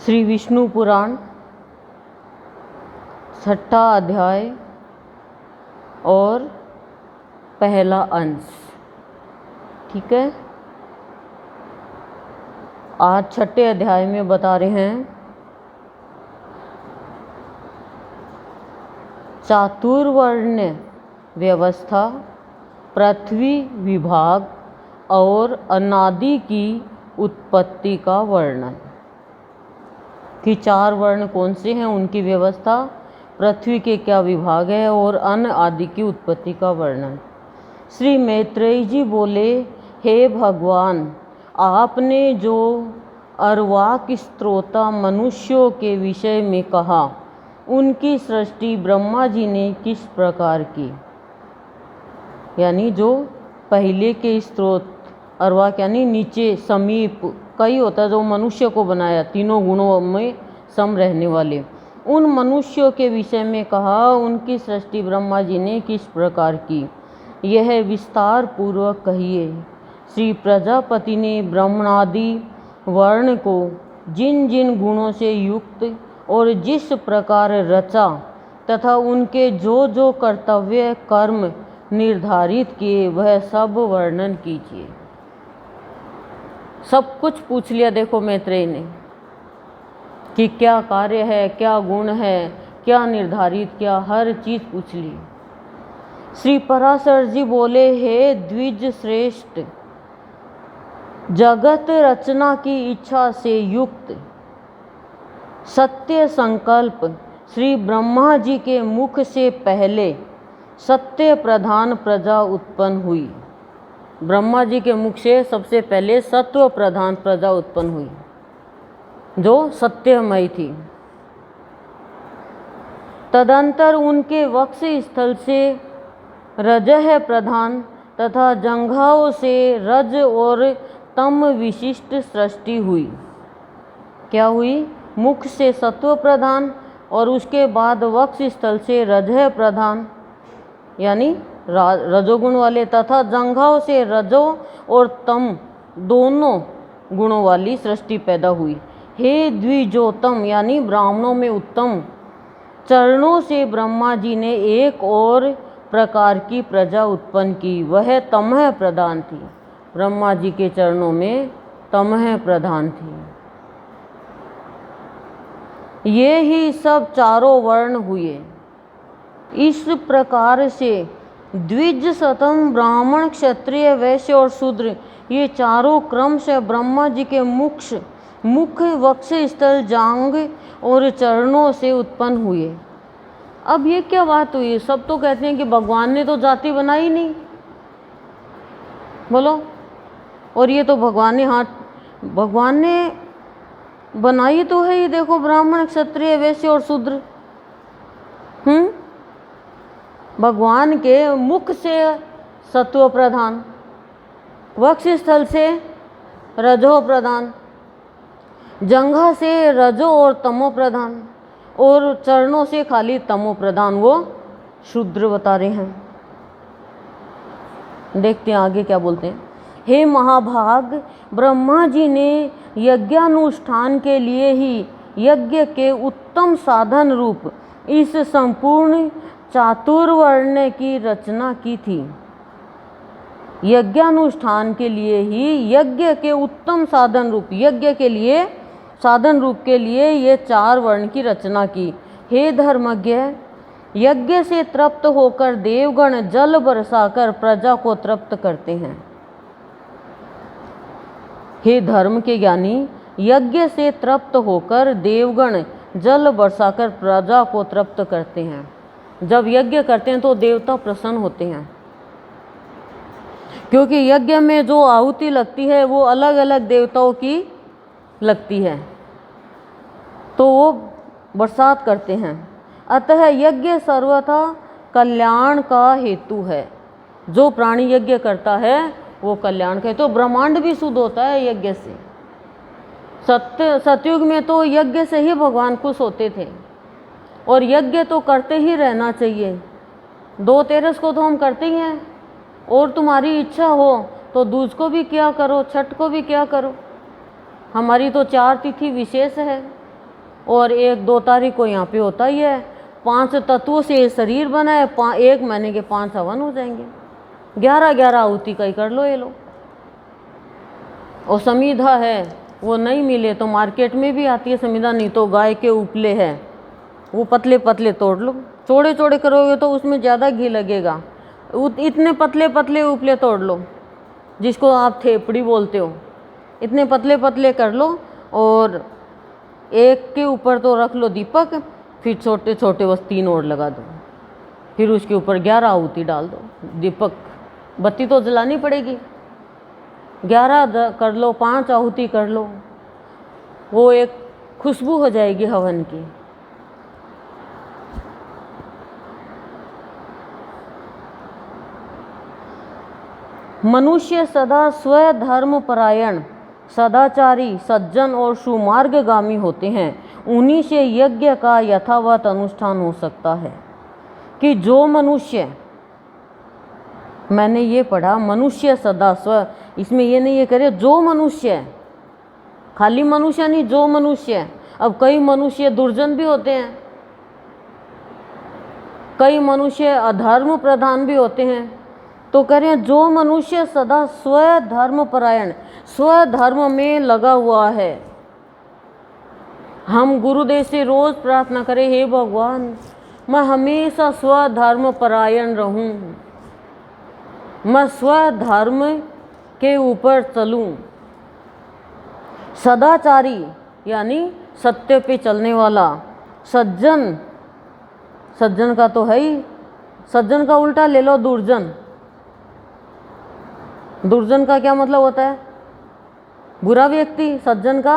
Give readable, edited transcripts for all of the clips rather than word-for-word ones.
श्री विष्णु पुराण 6ठा अध्याय और पहला अंश। ठीक है, आज 6ठे अध्याय में बता रहे हैं चातुर्वर्ण व्यवस्था, पृथ्वी विभाग और अनादि की उत्पत्ति का वर्णन। कि 4 वर्ण कौन से हैं, उनकी व्यवस्था, पृथ्वी के क्या विभाग है और अन्न आदि की उत्पत्ति का वर्णन। श्री मैत्रेयी जी बोले, हे भगवान, आपने जो अर्वाक स्त्रोता मनुष्यों के विषय में कहा, उनकी सृष्टि ब्रह्मा जी ने किस प्रकार की। यानी जो पहले के स्त्रोत, अर्वाक यानी नीचे, समीप, कई होता है जो मनुष्य को बनाया, तीनों गुणों में सम रहने वाले, उन मनुष्यों के विषय में कहा, उनकी सृष्टि ब्रह्मा जी ने किस प्रकार की, यह विस्तार पूर्वक कहिए। श्री प्रजापति ने ब्रह्मणादि वर्ण को जिन जिन गुणों से युक्त और जिस प्रकार रचा तथा उनके जो जो कर्तव्य कर्म निर्धारित किए, वह सब वर्णन कीजिए। सब कुछ पूछ लिया, देखो मैत्रेयी ने, कि क्या कार्य है, क्या गुण है, क्या निर्धारित किया, हर चीज पूछ ली। श्री पराशर जी बोले, हे द्विज श्रेष्ठ, जगत रचना की इच्छा से युक्त सत्य संकल्प श्री ब्रह्मा जी के मुख से पहले सत्य प्रधान प्रजा उत्पन्न हुई। ब्रह्मा जी के मुख से सबसे पहले सत्व प्रधान प्रजा उत्पन्न हुई, जो सत्यमयी थी। तदंतर उनके वक्ष स्थल से रजह प्रधान तथा जंघाओं से रज और तम विशिष्ट सृष्टि हुई। क्या हुई? मुख से सत्व प्रधान और उसके बाद वक्ष स्थल से रजह प्रधान यानी रजोगुण वाले, तथा जंघाओं से रजो और तम दोनों गुणों वाली सृष्टि पैदा हुई। हे द्विजोतम यानी ब्राह्मणों में उत्तम, चरणों से ब्रह्मा जी ने एक और प्रकार की प्रजा उत्पन्न की, वह तमह प्रधान थी। ब्रह्मा जी के चरणों में तमह प्रधान थी। ये ही सब चारों वर्ण हुए। इस प्रकार से द्विज, सतम, ब्राह्मण, क्षत्रिय, वैश्य और शूद्र, ये चारों क्रम से ब्रह्मा जी के मुख, वक्ष स्थल, जांघ और चरणों से उत्पन्न हुए। अब ये क्या बात हुई? सब तो कहते हैं कि भगवान ने तो जाति बनाई नहीं, बोलो, और ये तो भगवान ने बनाई तो है। ये देखो, ब्राह्मण, क्षत्रिय, वैश्य और शूद्र, भगवान के मुख से सत्व प्रधान, वक्ष स्थल से रजो प्रधान, जंघा से रजो और तमो प्रधान, और चरणों से खाली तमो प्रधान, वो शूद्र बता रहे हैं। देखते हैं आगे क्या बोलते हैं। हे महाभाग, ब्रह्मा जी ने यज्ञानुष्ठान के लिए ही यज्ञ के उत्तम साधन रूप इस संपूर्ण चातुर्वर्ण की रचना की थी। यज्ञानुष्ठान के लिए ही यज्ञ के उत्तम साधन रूप, यज्ञ के लिए साधन रूप के लिए ये 4 वर्ण की रचना की। हे धर्मज्ञ, यज्ञ से तृप्त होकर देवगण जल बरसाकर प्रजा को तृप्त करते हैं। हे धर्म के ज्ञानी, यज्ञ से तृप्त होकर देवगण जल बरसाकर प्रजा को तृप्त करते हैं। जब यज्ञ करते हैं तो देवता प्रसन्न होते हैं, क्योंकि यज्ञ में जो आहुति लगती है वो अलग अलग देवताओं की लगती है, तो वो बरसात करते हैं। अतः यज्ञ सर्वथा कल्याण का हेतु है। जो प्राणी यज्ञ करता है वो कल्याण का है। तो ब्रह्मांड भी शुद्ध होता है यज्ञ से। सतयुग में तो यज्ञ से ही भगवान खुश होते थे, और यज्ञ तो करते ही रहना चाहिए। 2-13 को तो हम करते ही हैं, और तुम्हारी इच्छा हो तो दूज को भी क्या करो, छठ को भी क्या करो। हमारी तो 4 तिथि विशेष है, और 1-2 तारीख को यहाँ पे होता ही है। 5 तत्वों से ये शरीर बना है, 1 महीने के 5 हवन हो जाएंगे। 11-11 आहुति का ही कर लो ये लो। और समिधा है, वो नहीं मिले तो मार्केट में भी आती है समिधा, नहीं तो गाय के उपले है, वो पतले पतले तोड़ लो। चौड़े चौड़े करोगे तो उसमें ज़्यादा घी लगेगा, इतने पतले पतले उपले तोड़ लो, जिसको आप थेपड़ी बोलते हो, इतने पतले पतले कर लो और एक के ऊपर तो रख लो दीपक, फिर छोटे छोटे बस 3 और लगा दो, फिर उसके ऊपर 11 आहुति डाल दो। दीपक बत्ती तो जलानी पड़ेगी, 11 कर लो, 5 आहुति कर लो, वो एक खुशबू हो जाएगी हवन की। मनुष्य सदा स्वधर्म परायण, सदाचारी, सज्जन और सुमार्गगामी होते हैं। उन्हीं से यज्ञ का यथावत अनुष्ठान हो सकता है। कि जो मनुष्य, मैंने ये पढ़ा मनुष्य सदा स्व, इसमें ये नहीं ये करे जो मनुष्य, खाली मनुष्य नहीं, जो मनुष्य। अब कई मनुष्य दुर्जन भी होते हैं, कई मनुष्य अधर्म प्रधान भी होते हैं, तो कह रहे हैं जो मनुष्य सदा स्वधर्म परायण, स्वधर्म में लगा हुआ है। हम गुरुदेव से रोज प्रार्थना करें, हे भगवान मैं हमेशा स्वधर्म परायण रहूं, मैं स्वधर्म के ऊपर चलूं। सदाचारी यानी सत्य पे चलने वाला, सज्जन, सज्जन का तो है ही, सज्जन का उल्टा ले लो दुर्जन। दुर्जन का क्या मतलब होता है? बुरा व्यक्ति, सज्जन का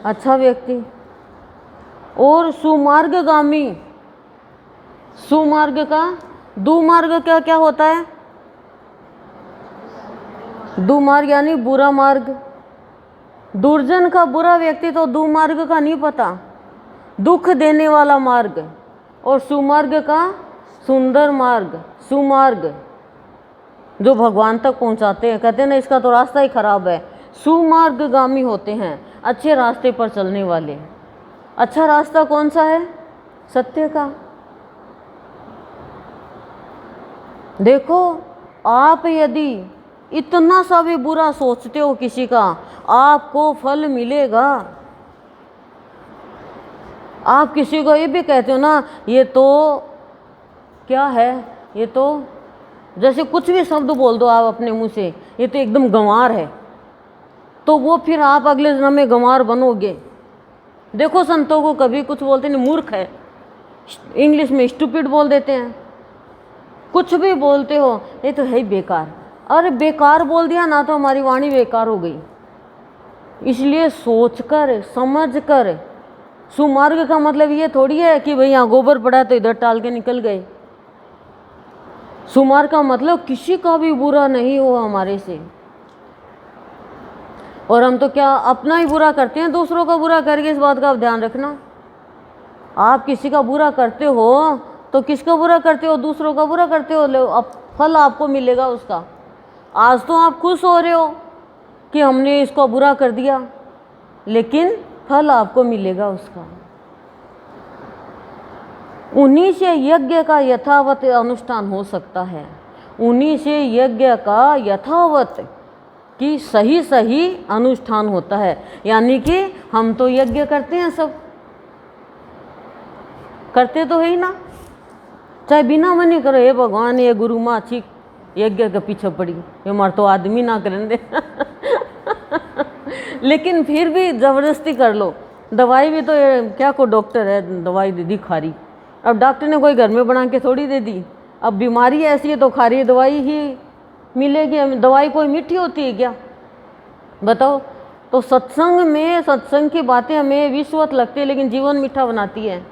अच्छा व्यक्ति। और सुमार्गगामी, सुमार्ग का, दुमार्ग क्या क्या होता है? दुमार्ग यानी बुरा मार्ग। दुर्जन का बुरा व्यक्ति तो दुमार्ग का नहीं पता, दुख देने वाला मार्ग। और सुमार्ग का सुंदर मार्ग, सुमार्ग जो भगवान तक पहुंचाते हैं। कहते हैं ना इसका तो रास्ता ही खराब है। सुमार्गगामी होते हैं, अच्छे रास्ते पर चलने वाले। अच्छा रास्ता कौन सा है? सत्य का। देखो आप यदि इतना सा भी बुरा सोचते हो किसी का, आपको फल मिलेगा। आप किसी को ये भी कहते हो ना, ये तो क्या है, ये तो जैसे कुछ भी शब्द बोल दो आप अपने मुंह से, ये तो एकदम गंवार है, तो वो फिर आप अगले जन्म में गंवार बनोगे। देखो संतों को कभी कुछ बोलते नहीं, मूर्ख है, इंग्लिश में स्टूपिड बोल देते हैं। कुछ भी बोलते हो ये तो है ही बेकार। अरे बेकार बोल दिया ना तो हमारी वाणी बेकार हो गई। इसलिए सोचकर समझकर, सुमार्ग का मतलब ये थोड़ी है कि भाई यहाँ गोबर पड़ा तो इधर टाल के निकल गए। सुमार्ग का मतलब किसी का भी बुरा नहीं हो हमारे से। और हम तो क्या अपना ही बुरा करते हैं, दूसरों का बुरा करके। इस बात का आप ध्यान रखना, आप किसी का बुरा करते हो तो किसका बुरा करते हो? दूसरों का बुरा करते हो। अब फल आपको मिलेगा उसका। आज तो आप खुश हो रहे हो कि हमने इसको बुरा कर दिया, लेकिन फल आपको मिलेगा उसका। उन्हीं से यज्ञ का यथावत अनुष्ठान हो सकता है। उन्हीं से यज्ञ का यथावत कि सही सही अनुष्ठान होता है। यानी कि हम तो यज्ञ करते हैं, सब करते तो है ही ना, चाहे बिना मने करो। हे भगवान ये गुरु माँ अच्छी यज्ञ के पीछे पड़ी, ये मार तो आदमी ना करें दे लेकिन फिर भी जबरदस्ती कर लो। दवाई भी तो क्या को डॉक्टर है दवाई दे दी खारी। अब डॉक्टर ने कोई घर में बना के थोड़ी दे दी। अब बीमारी ऐसी है तो खारी दवाई ही मिलेगी। दवाई कोई मीठी होती है क्या? बताओ। तो सत्संग में, सत्संग की बातें हमें विश्वत लगती है, लेकिन जीवन मीठा बनाती है।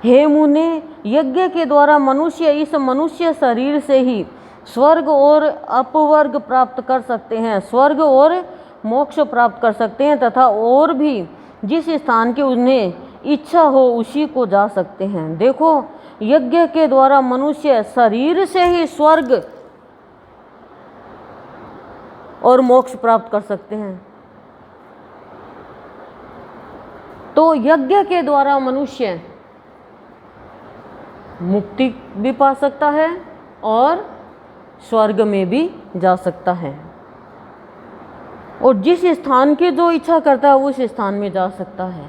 हे मुने, यज्ञ के द्वारा मनुष्य इस मनुष्य शरीर से ही स्वर्ग और अपवर्ग प्राप्त कर सकते हैं, स्वर्ग और मोक्ष प्राप्त कर सकते हैं, तथा और भी जिस स्थान की उन्हें इच्छा हो उसी को जा सकते हैं। देखो, यज्ञ के द्वारा मनुष्य शरीर से ही स्वर्ग और मोक्ष प्राप्त कर सकते हैं। तो यज्ञ के द्वारा मनुष्य मुक्ति भी पा सकता है और स्वर्ग में भी जा सकता है, और जिस स्थान की जो इच्छा करता है उस स्थान में जा सकता है।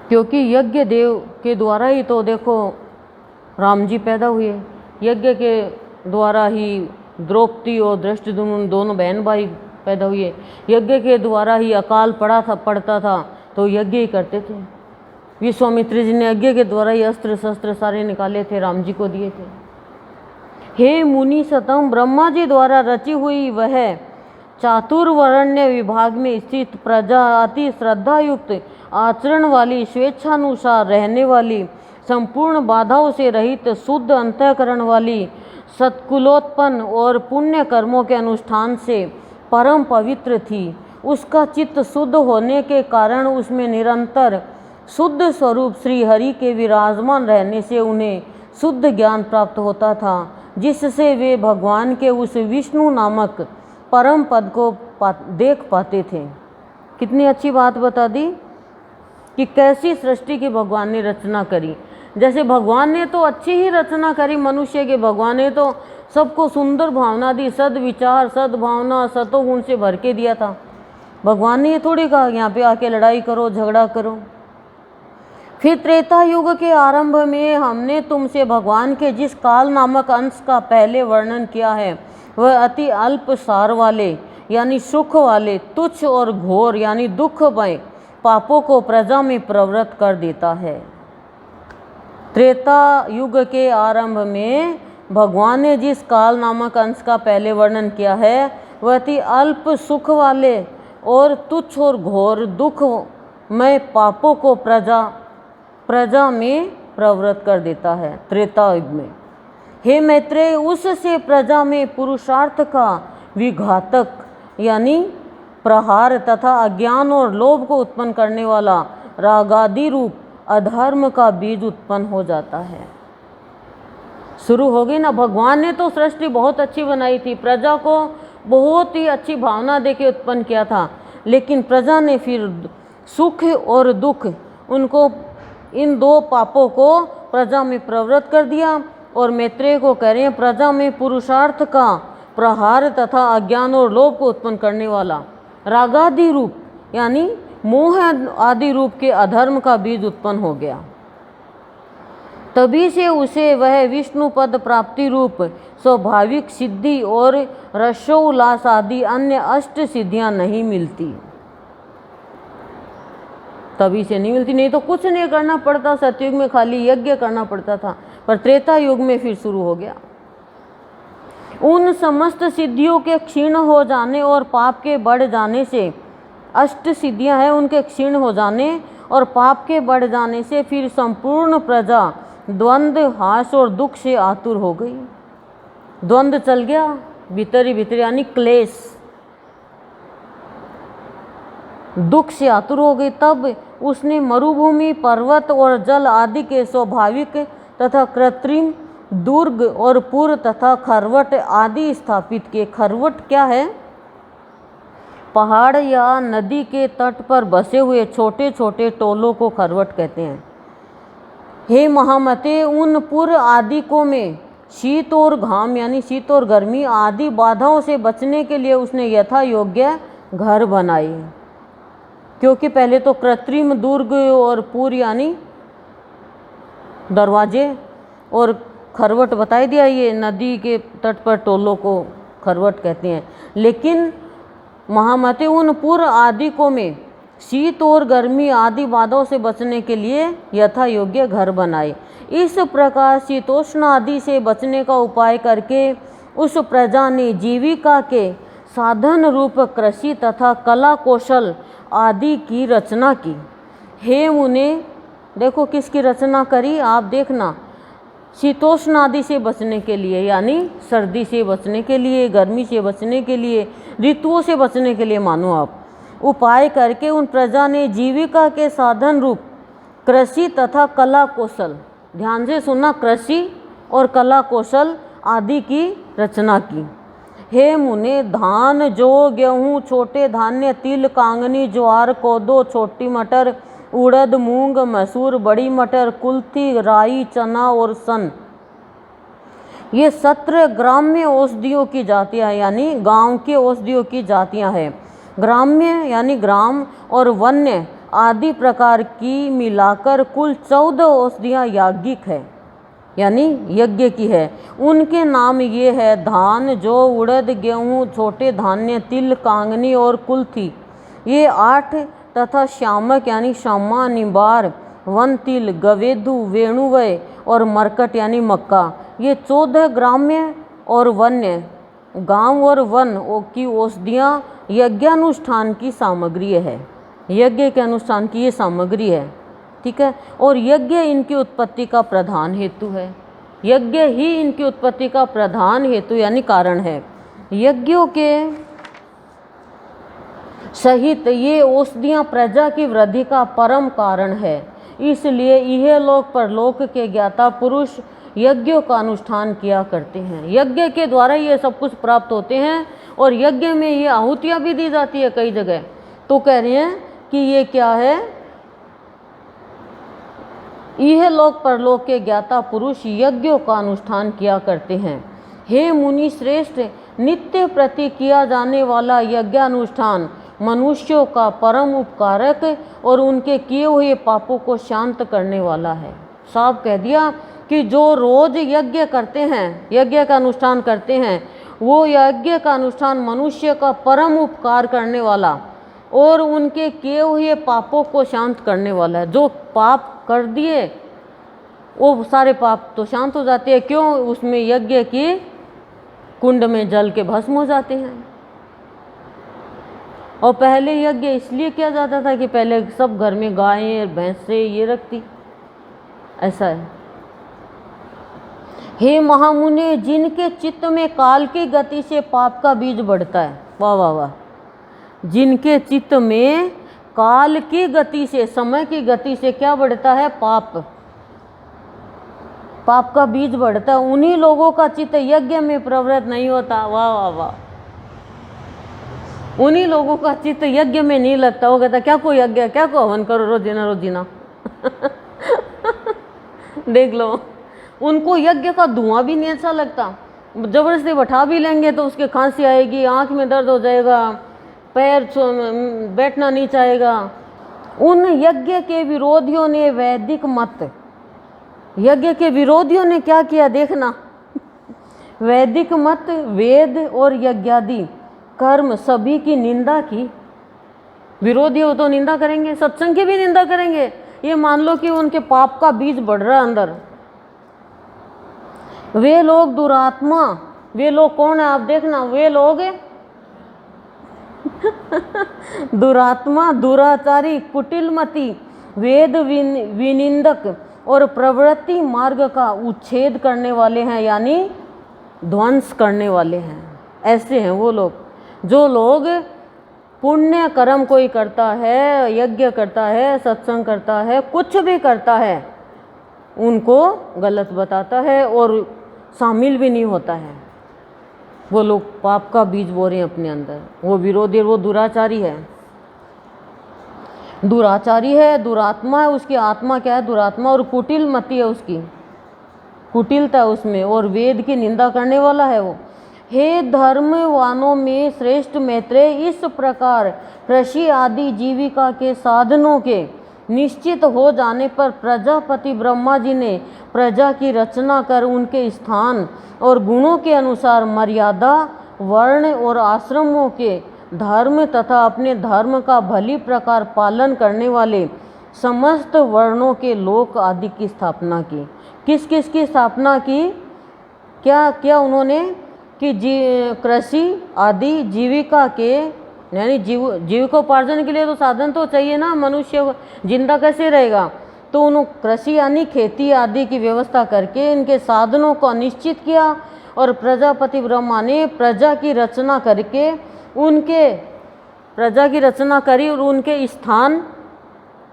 क्योंकि यज्ञ देव के द्वारा ही तो देखो राम जी पैदा हुए, यज्ञ के द्वारा ही द्रौपदी और धृष्टद्युम्न दोनों बहन भाई पैदा हुए, यज्ञ के द्वारा ही अकाल पड़ता था तो यज्ञ ही करते थे। विश्वामित्र जी ने यज्ञ के द्वारा ही अस्त्र शस्त्र सारे निकाले थे, राम जी को दिए थे। हे मुनि सतम, ब्रह्मा जी द्वारा रची हुई वह चातुर्वर्ण्य विभाग में स्थित प्रजा अति श्रद्धायुक्त आचरण वाली, स्वेच्छानुसार रहने वाली, संपूर्ण बाधाओं से रहित, शुद्ध अंतःकरण वाली, सत्कुलोत्पन्न और पुण्य कर्मों के अनुष्ठान से परम पवित्र थी। उसका चित्त शुद्ध होने के कारण उसमें निरंतर शुद्ध स्वरूप श्री हरि के विराजमान रहने से उन्हें शुद्ध ज्ञान प्राप्त होता था, जिससे वे भगवान के उस विष्णु नामक परम पद को देख पाते थे। कितनी अच्छी बात बता दी कि कैसी सृष्टि की भगवान ने रचना करी। जैसे भगवान ने तो अच्छी ही रचना करी मनुष्य के, भगवान ने तो सबको सुंदर भावना दी, सद्विचार सद्भावना सतोगुण से भर के दिया था। भगवान ने ये थोड़ी कहा यहाँ पे आके लड़ाई करो झगड़ा करो। फिर त्रेता युग के आरंभ में हमने तुमसे भगवान के जिस काल नामक अंश का पहले वर्णन किया है वह अति अल्प सार वाले यानी सुख वाले, तुच्छ और घोर यानी दुखमय पापों को प्रजा में प्रवृत्त कर देता है। त्रेता युग के आरंभ में भगवान ने जिस काल नामक अंश का पहले वर्णन किया है वह अति अल्प सुख वाले और तुच्छ और घोर दुखमय पापों को प्रजा में प्रवृत्त कर देता है त्रेता युग में। हे मैत्रेय, उससे प्रजा में पुरुषार्थ का विघातक यानी प्रहार तथा अज्ञान और लोभ को उत्पन्न करने वाला रागादि रूप अधर्म का बीज उत्पन्न हो जाता है। शुरू हो गई ना। भगवान ने तो सृष्टि बहुत अच्छी बनाई थी, प्रजा को बहुत ही अच्छी भावना देके उत्पन्न किया था, लेकिन प्रजा ने फिर सुख और दुख उनको इन दो पापों को प्रजा में प्रवृत्त कर दिया। और मैत्रेय को कह रहे हैं प्रजा में पुरुषार्थ का प्रहार तथा अज्ञान और लोभ को उत्पन्न करने वाला रागादि रूप यानी मोह आदि रूप के अधर्म का बीज उत्पन्न हो गया। तभी से उसे वह विष्णु पद प्राप्ति रूप स्वाभाविक सिद्धि और रसोल्लास आदि अन्य अष्ट सिद्धियां नहीं मिलती। तभी से नहीं मिलती, नहीं तो कुछ नहीं करना पड़ता। सतयुग में खाली यज्ञ करना पड़ता था, पर त्रेता युग में फिर शुरू हो गया। उन समस्त सिद्धियों के क्षीण हो जाने और पाप के बढ़ जाने से, अष्ट सिद्धियां हैं उनके क्षीण हो जाने और पाप के बढ़ जाने से फिर संपूर्ण प्रजा द्वंद्व हास और दुख से आतुर हो गई। द्वंद्व चल गया भीतर ही भीतर यानी क्लेश, दुख से आतुर हो गई। तब उसने मरुभूमि पर्वत और जल आदि के स्वाभाविक तथा कृत्रिम दुर्ग और पुर तथा खरवट आदि स्थापित किए। खरवट क्या है? पहाड़ या नदी के तट पर बसे हुए छोटे छोटे टोलों को खरवट कहते हैं। हे महामते, उन पुर आदि को में शीत और घाम यानी शीत और गर्मी आदि बाधाओं से बचने के लिए उसने यथा योग्य घर बनाए। क्योंकि पहले तो कृत्रिम दुर्ग और पुर यानी दरवाजे और खरवट बताई दिया, ये नदी के तट पर टोलों को खरवट कहते हैं। लेकिन महामते, उन पुर आदि को में शीत और गर्मी आदि बाधाओं से बचने के लिए यथा योग्य घर बनाए। इस प्रकार शीतोष्ण आदि से बचने का उपाय करके उस प्रजा ने जीविका के साधन रूप कृषि तथा कला कौशल आदि की रचना की। हे मुने, देखो किसकी रचना करी आप देखना। शीतोष्ण आदि से बचने के लिए यानी सर्दी से बचने के लिए, गर्मी से बचने के लिए, ऋतुओं से बचने के लिए मानो आप उपाय करके उन प्रजा ने जीविका के साधन रूप कृषि तथा कला कौशल, ध्यान से सुनना, कृषि और कला कौशल आदि की रचना की। हे मुने, धान, जौ, गेहूँ, छोटे धान्य, तिल, कांगनी, ज्वार, कोदो, छोटी मटर, उड़द, मूंग, मसूर, बड़ी मटर, कुल्थी, राई, चना और सन, ये 17 ग्राम्य औषधियों की जातियाँ हैं, यानी गांव के औषधियों की जातियाँ हैं। ग्राम्य यानी ग्राम और वन्य आदि प्रकार की मिलाकर कुल 14 औषधियाँ याज्ञिक है, यानी यज्ञ की है। उनके नाम ये है धान, जौ, उड़द, गेहूँ, छोटे धान्य, तिल, कांगनी और कुल्थी। ये 8 तथा श्यामक यानी श्यामा, निबार, वन तिल, गवेदु, वेणुवय और मरकट यानी मक्का, ये 14 ग्राम्य और वन्य गांव और वन की औषधियाँ यज्ञानुष्ठान की सामग्री है, यज्ञ के अनुष्ठान की ये सामग्री है, ठीक है। और यज्ञ इनकी उत्पत्ति का प्रधान हेतु है, यज्ञ ही इनकी उत्पत्ति का प्रधान हेतु यानी कारण है। यज्ञों के सहित ये औषधियाँ प्रजा की वृद्धि का परम कारण है, इसलिए यह लोक परलोक के ज्ञाता पुरुष यज्ञों का अनुष्ठान किया करते हैं। यज्ञ के द्वारा ये सब कुछ प्राप्त होते हैं और यज्ञ में ये आहुतियाँ भी दी जाती है कई जगह। तो कह रहे हैं कि ये क्या है, यह लोक परलोक के ज्ञाता पुरुष यज्ञों का अनुष्ठान किया करते हैं। हे मुनि श्रेष्ठ, नित्य प्रति किया जाने वाला यज्ञानुष्ठान मनुष्यों का परम उपकारक और उनके किए हुए पापों को शांत करने वाला है। साफ कह दिया कि जो रोज यज्ञ करते हैं, यज्ञ का अनुष्ठान करते हैं, वो यज्ञ का अनुष्ठान मनुष्य का परम उपकार करने वाला और उनके किए हुए पापों को शांत करने वाला है। जो पाप कर दिए वो सारे पाप तो शांत हो जाते हैं। क्यों? उसमें यज्ञ की कुंड में जल के भस्म हो जाते हैं। और पहले यज्ञ इसलिए किया जाता था कि पहले सब घर में गायें भैंसे ये रखती, ऐसा है। हे महामुने, जिनके चित्त में काल की गति से पाप का बीज बढ़ता है, वाह वाह वाह, जिनके चित्त में काल की गति से, समय की गति से क्या बढ़ता है? पाप का बीज बढ़ता है, उन्हीं लोगों का चित्त यज्ञ में प्रवृत्त नहीं होता। वाह वाह वाह, उन्हीं लोगों का चित्त यज्ञ में नहीं लगता। वो कहता क्या को यज्ञ, क्या को हवन करो रोजीना रोजीना देख लो, उनको यज्ञ का धुआं भी नहीं अच्छा लगता। जबरदस्ती बैठा भी लेंगे तो उसके खांसी आएगी, आंख में दर्द हो जाएगा, पैर बैठना नहीं चाहेगा। उन यज्ञ के विरोधियों ने वैदिक मत, यज्ञ के विरोधियों ने क्या किया देखना, वैदिक मत, वेद और यज्ञादि कर्म सभी की निंदा की। विरोधी हो तो निंदा करेंगे, सत्संग की भी निंदा करेंगे। ये मान लो कि उनके पाप का बीज बढ़ रहा है अंदर। वे लोग दुरात्मा, वे लोग कौन है आप देखना, वे लोग दुरात्मा, दुराचारी, कुटिलमती, वेद विनिंदक और प्रवृत्ति मार्ग का उच्छेद करने वाले हैं, यानी ध्वंस करने वाले हैं। ऐसे हैं वो लोग। जो लोग पुण्य कर्म कोई करता है, यज्ञ करता है, सत्संग करता है, कुछ भी करता है, उनको गलत बताता है और शामिल भी नहीं होता है। वो लोग पाप का बीज बो रहे हैं अपने अंदर। वो विरोधी, वो दुराचारी है, दुराचारी है, दुरात्मा है। उसकी आत्मा क्या है? दुरात्मा। और कुटिल मति है, उसकी कुटिलता है उसमें, और वेद की निंदा करने वाला है वो। हे धर्मवानों में श्रेष्ठ मैत्रेय, इस प्रकार कृषि आदि जीविका के साधनों के निश्चित हो जाने पर प्रजापति ब्रह्मा जी ने प्रजा की रचना कर उनके स्थान और गुणों के अनुसार मर्यादा, वर्ण और आश्रमों के धर्म तथा अपने धर्म का भली प्रकार पालन करने वाले समस्त वर्णों के लोक आदि की स्थापना की। किस किस की स्थापना की? क्या क्या उन्होंने कि कृषि आदि जीविका के, यानी जीविकोपार्जन के लिए तो साधन तो चाहिए ना, मनुष्य जिंदा कैसे रहेगा। तो उन्होंने कृषि यानी खेती आदि की व्यवस्था करके इनके साधनों को निश्चित किया और प्रजापति ब्रह्मा ने प्रजा की रचना करके उनके प्रजा की रचना करी और उनके स्थान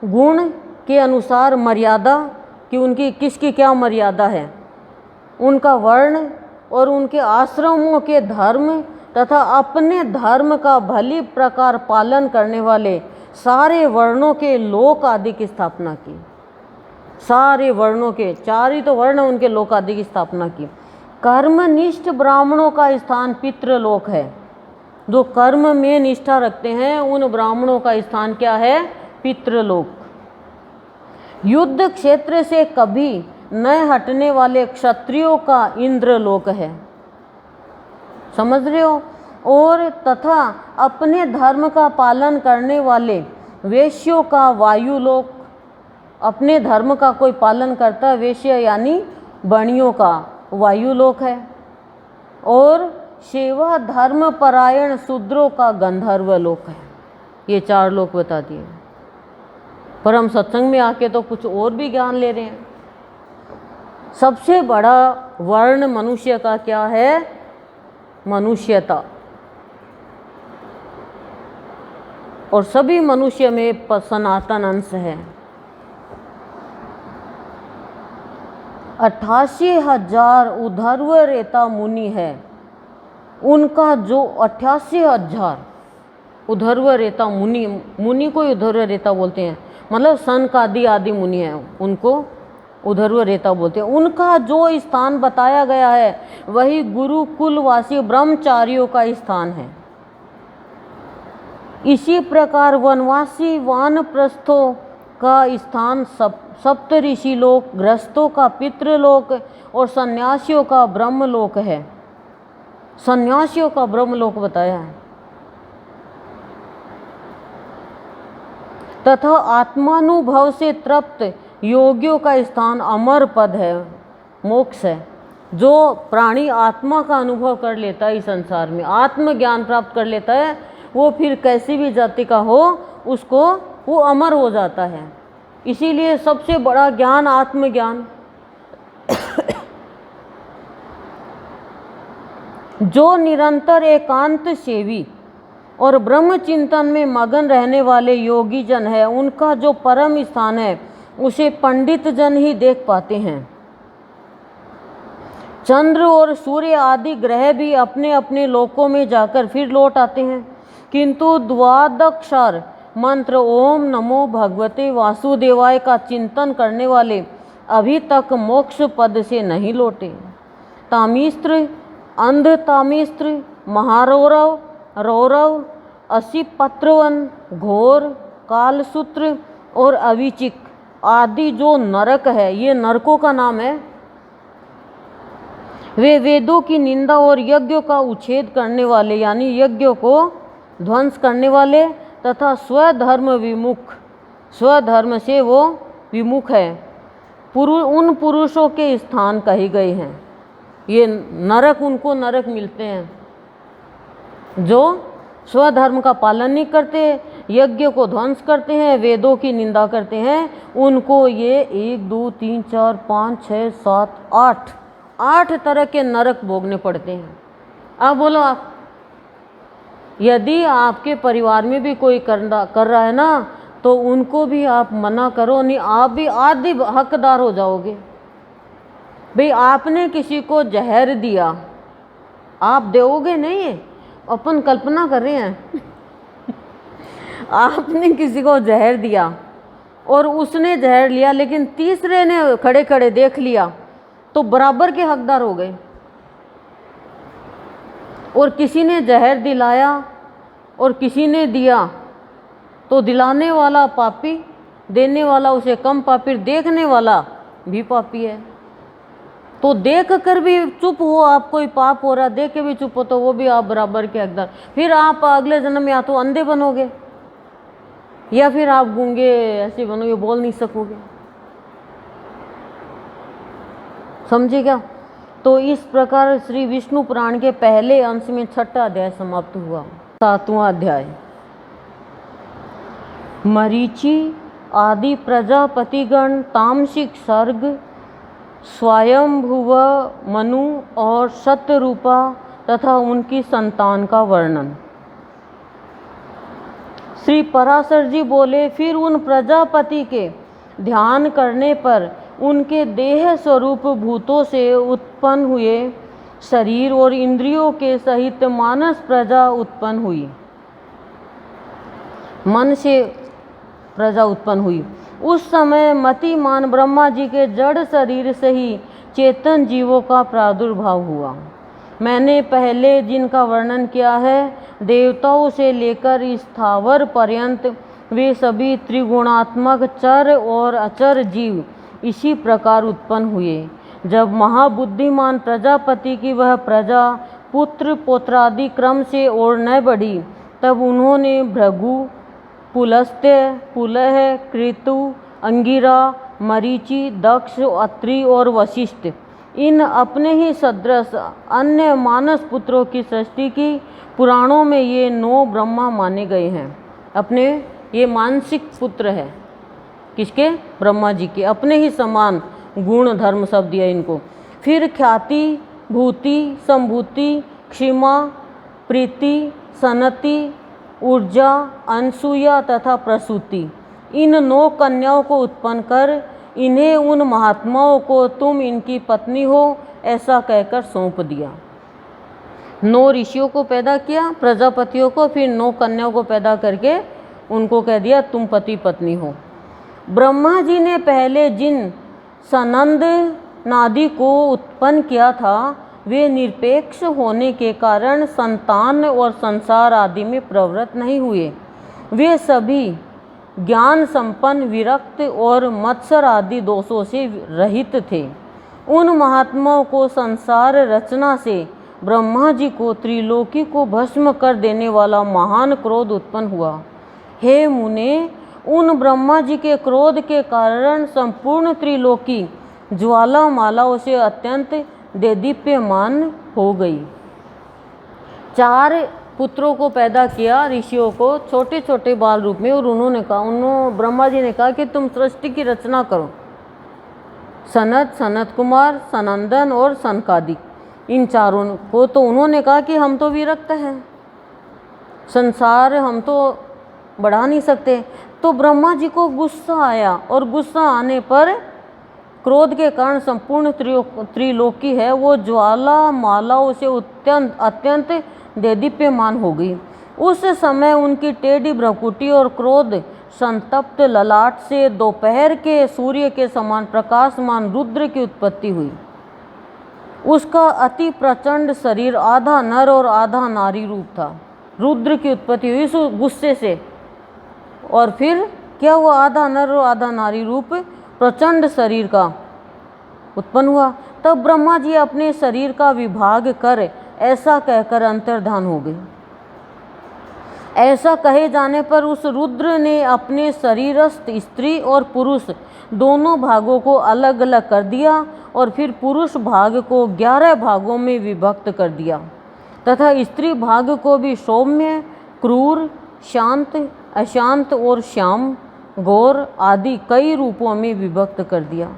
गुण के अनुसार मर्यादा कि उनकी किसकी क्या मर्यादा है, उनका वर्ण और उनके आश्रमों के धर्म तथा अपने धर्म का भली प्रकार पालन करने वाले सारे वर्णों के लोक आदि की स्थापना की। सारे वर्णों के, 4 ही तो वर्ण, उनके लोक आदि की स्थापना की। कर्मनिष्ठ ब्राह्मणों का स्थान पितृलोक है। जो कर्म में निष्ठा रखते हैं उन ब्राह्मणों का स्थान क्या है? पितृलोक। युद्ध क्षेत्र से कभी न हटने वाले क्षत्रियों का इंद्रलोक है। समझ रहे हो? और तथा अपने धर्म का पालन करने वाले वेश्यों का वायुलोक। अपने धर्म का कोई पालन करता है, वेश्य यानी बणियों का वायुलोक है। और सेवा धर्म परायण शूद्रों का गंधर्व लोक है। ये 4 लोक बता दिए। पर हम सत्संग में आके तो कुछ और भी ज्ञान ले रहे हैं। सबसे बड़ा वर्ण मनुष्य का क्या है? मनुष्यता। और सभी मनुष्य में सनातन अंश है। 88,000 उधर्व रेता मुनि है। उनका जो 88,000 उधर्व रेता मुनि, मुनि को उधर्व रेता बोलते हैं, मतलब सनकादि आदि मुनि हैं, उनको उधर्व रेता बोलते हैं। उनका जो स्थान बताया गया है वही गुरुकुलवासी ब्रह्मचारियों का स्थान है। इसी प्रकार वनवासी वानप्रस्थों का स्थान सप्त ऋषि लोक, गृहस्थों का पितृलोक और सन्यासियों का ब्रह्मलोक है। सन्यासियों का ब्रह्मलोक बताया है। तथा आत्मानुभव से तृप्त योगियों का स्थान अमर पद है, मोक्ष है। जो प्राणी आत्मा का अनुभव कर लेता है इस संसार में, आत्मज्ञान प्राप्त कर लेता है, वो फिर कैसी भी जाति का हो उसको वो अमर हो जाता है। इसीलिए सबसे बड़ा ज्ञान आत्मज्ञान। जो निरंतर एकांत सेवी और ब्रह्म चिंतन में मगन रहने वाले योगी जन है, उनका जो परम स्थान है उसे पंडित जन ही देख पाते हैं। चंद्र और सूर्य आदि ग्रह भी अपने अपने लोकों में जाकर फिर लौट आते हैं, किंतु द्वादक्षर मंत्र ओम नमो भगवते वासुदेवाय का चिंतन करने वाले अभी तक मोक्ष पद से नहीं लौटे। तामिस्त्र, अंध तामिस्त्र, महारौरव, रौरव, असिपत्रवन, घोर, कालसूत्र और अविचिक आदि जो नरक है, ये नरकों का नाम है। वे वेदों की निंदा और यज्ञों का उच्छेद करने वाले, यानी यज्ञों को ध्वंस करने वाले तथा स्वधर्म विमुख, स्वधर्म से वो विमुख है, उन पुरुषों के स्थान कहे गए हैं। ये नरक, उनको नरक मिलते हैं जो स्वधर्म का पालन नहीं करते, यज्ञ को ध्वंस करते हैं, वेदों की निंदा करते हैं। उनको ये 1 2 3 4 5 6 7 8 तरह के नरक भोगने पड़ते हैं। अब बोलो आप, यदि आपके परिवार में भी कोई कर रहा है ना, तो उनको भी आप मना करो, नहीं आप भी आदि हकदार हो जाओगे। भाई आपने किसी को जहर दिया, आप दोगे नहीं, अपन कल्पना कर रहे हैं। आपने किसी को जहर दिया और उसने जहर लिया, लेकिन तीसरे ने खड़े खड़े देख लिया, तो बराबर के हकदार हो गए। और किसी ने जहर दिलाया और किसी ने दिया, तो दिलाने वाला पापी, देने वाला उसे कम पापी, देखने वाला भी पापी है। तो देख कर भी चुप हो, आप कोई पाप हो रहा देख के भी चुप हो, तो वो भी आप बराबर के हकदार। फिर आप अगले जन्म में या तो अंधे बनोगे या फिर आप गूंगे ऐसे बनोगे, बोल नहीं सकोगे। समझे क्या? तो इस प्रकार श्री विष्णु पुराण के पहले अंश में 6वां अध्याय समाप्त हुआ। 7वां अध्याय, मरीचि आदि प्रजापतिगण, तामसिक सर्ग, स्वयंभुव मनु और शतरूपा तथा उनकी संतान का वर्णन। श्री पराशर जी बोले, फिर उन प्रजापति के ध्यान करने पर उनके देह स्वरूप भूतों से उत्पन्न हुए शरीर और इंद्रियों के सहित मानस प्रजा उत्पन्न हुई। मन से प्रजा उत्पन्न हुई। उस समय मतिमान ब्रह्मा जी के जड़ शरीर से ही चेतन जीवों का प्रादुर्भाव हुआ। मैंने पहले जिनका वर्णन किया है, देवताओं से लेकर स्थावर पर्यंत वे सभी त्रिगुणात्मक चर और अचर जीव इसी प्रकार उत्पन्न हुए। जब महाबुद्धिमान प्रजापति की वह प्रजा पुत्र पौत्रादि क्रम से और न बढ़ी, तब उन्होंने भृगु, पुलस्त्य, पुलह, कृतु, अंगिरा, मरीचि, दक्ष, अत्रि और वशिष्ठ इन अपने ही सदृश अन्य मानस पुत्रों की सृष्टि की। पुराणों में ये 9 ब्रह्मा माने गए हैं। अपने ये मानसिक पुत्र है किसके? ब्रह्मा जी के। अपने ही समान गुण धर्म सब दिया इनको। फिर ख्याति, भूति, संभूति, क्षिमा, प्रीति, सनति, ऊर्जा, अनसूया तथा प्रसूति इन 9 कन्याओं को उत्पन्न कर इन्हें उन महात्माओं को तुम इनकी पत्नी हो ऐसा कहकर सौंप दिया। 9 ऋषियों को पैदा किया, प्रजापतियों को, फिर 9 कन्याओं को पैदा करके उनको कह दिया तुम पति पत्नी हो। ब्रह्मा जी ने पहले जिन सनंद नादि को उत्पन्न किया था, वे निरपेक्ष होने के कारण संतान और संसार आदि में प्रवृत्त नहीं हुए। वे सभी ज्ञान संपन्न, विरक्त और मत्सर आदि दोषों से रहित थे। उन महात्माओं को संसार रचना से ब्रह्मा जी को त्रिलोकी को भस्म कर देने वाला महान क्रोध उत्पन्न हुआ। हे मुने, उन ब्रह्मा जी के क्रोध के कारण संपूर्ण त्रिलोकी ज्वालामालाओं से अत्यंत देदीप्यमान हो गई। 4 पुत्रों को पैदा किया ऋषियों को छोटे छोटे बाल रूप में, और उन्होंने ब्रह्मा जी ने कहा कि तुम सृष्टि की रचना करो। सनत, सनत कुमार, सनंदन और सनकादिक इन चारों को तो उन्होंने कहा कि हम तो विरक्त हैं, संसार हम तो बढ़ा नहीं सकते। तो ब्रह्मा जी को गुस्सा आया, और गुस्सा आने पर क्रोध के कारण संपूर्ण त्रिलोकी है वो ज्वाला मालाओं से अत्यंत देदीप्यमान हो गई। उस समय उनकी टेढ़ी भ्रकुटी और क्रोध संतप्त ललाट से दोपहर के सूर्य के समान प्रकाशमान रुद्र की उत्पत्ति हुई। उसका अति प्रचंड शरीर आधा नर और आधा नारी रूप था। रुद्र की उत्पत्ति हुई इस गुस्से से, और फिर क्या हुआ? आधा नर और आधा नारी रूप प्रचंड शरीर का उत्पन्न हुआ। तब ब्रह्मा जी अपने शरीर का विभाग कर ऐसा कहकर अंतर्धान हो गए। ऐसा कहे जाने पर उस रुद्र ने अपने शरीरस्थ स्त्री और पुरुष दोनों भागों को अलग अलग कर दिया, और फिर पुरुष भाग को 11 भागों में विभक्त कर दिया, तथा स्त्री भाग को भी सौम्य, क्रूर, शांत, अशांत और श्याम, गौर आदि कई रूपों में विभक्त कर दिया।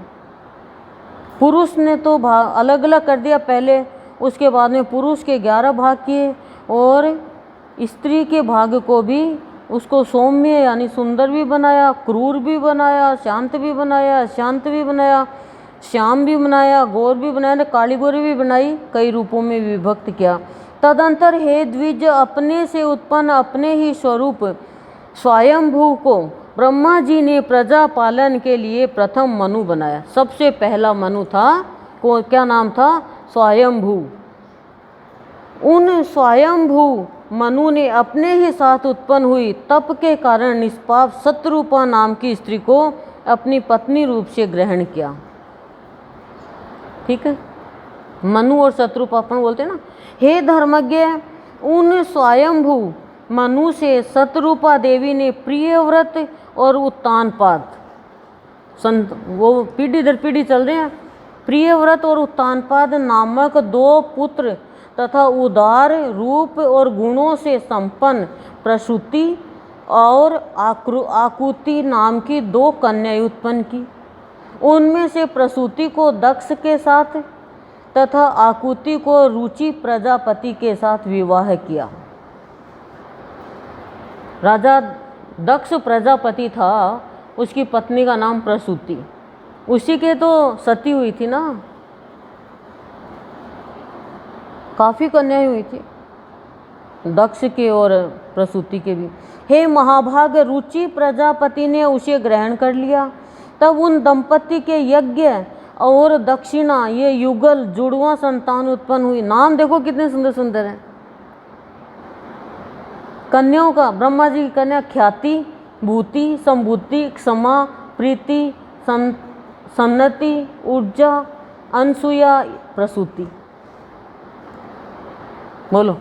पुरुष ने तो भाग अलग अलग कर दिया पहले, उसके बाद में पुरुष के 11 भाग किए, और स्त्री के भाग को भी उसको सौम्य यानी सुंदर भी बनाया, क्रूर भी बनाया, शांत भी बनाया, शांत भी बनाया, श्याम भी बनाया, गौर भी बनाया, काली गोरी भी बनाई, कई रूपों में विभक्त किया। तदंतर हे द्विज, अपने से उत्पन्न अपने ही स्वरूप स्वयंभू को ब्रह्मा जी ने प्रजा पालन के लिए प्रथम मनु बनाया। सबसे पहला मनु था, क्या नाम था? स्वयंभू। उन स्वयंभू मनु ने अपने ही साथ उत्पन्न हुई तप के कारण निष्पाप शत्रुपा नाम की स्त्री को अपनी पत्नी रूप से ग्रहण किया। ठीक है, मनु और शत्रुपा अपन बोलते हैं ना। हे धर्मज्ञ, उन स्वयंभू मनु से शत्रुपा देवी ने प्रियव्रत और उत्तानपाद, वो पीढ़ी दर पीढ़ी चल रहे हैं, प्रियव्रत और उत्तानपाद नामक 2 पुत्र तथा उदार रूप और गुणों से संपन्न प्रसूति और आकुति नाम की 2 कन्याएं उत्पन्न की। उनमें से प्रसूति को दक्ष के साथ तथा आकुति को रुचि प्रजापति के साथ विवाह किया। राजा दक्ष प्रजापति था, उसकी पत्नी का नाम प्रसूति, उसी के तो सती हुई थी ना। काफ़ी कन्याएं हुई थी, दक्ष के और प्रसूति के भी। हे महाभाग, रुचि प्रजापति ने उसे ग्रहण कर लिया। तब उन दंपति के यज्ञ और दक्षिणा, ये युगल जुड़वा संतान उत्पन्न हुई। नाम देखो कितने सुंदर सुंदर हैं कन्याओं का। ब्रह्मा जी की कन्या ख्याति, भूति, संभूति, क्षमा, प्रीति, सन्नति, ऊर्जा, अनसुया, प्रसूति। बोलो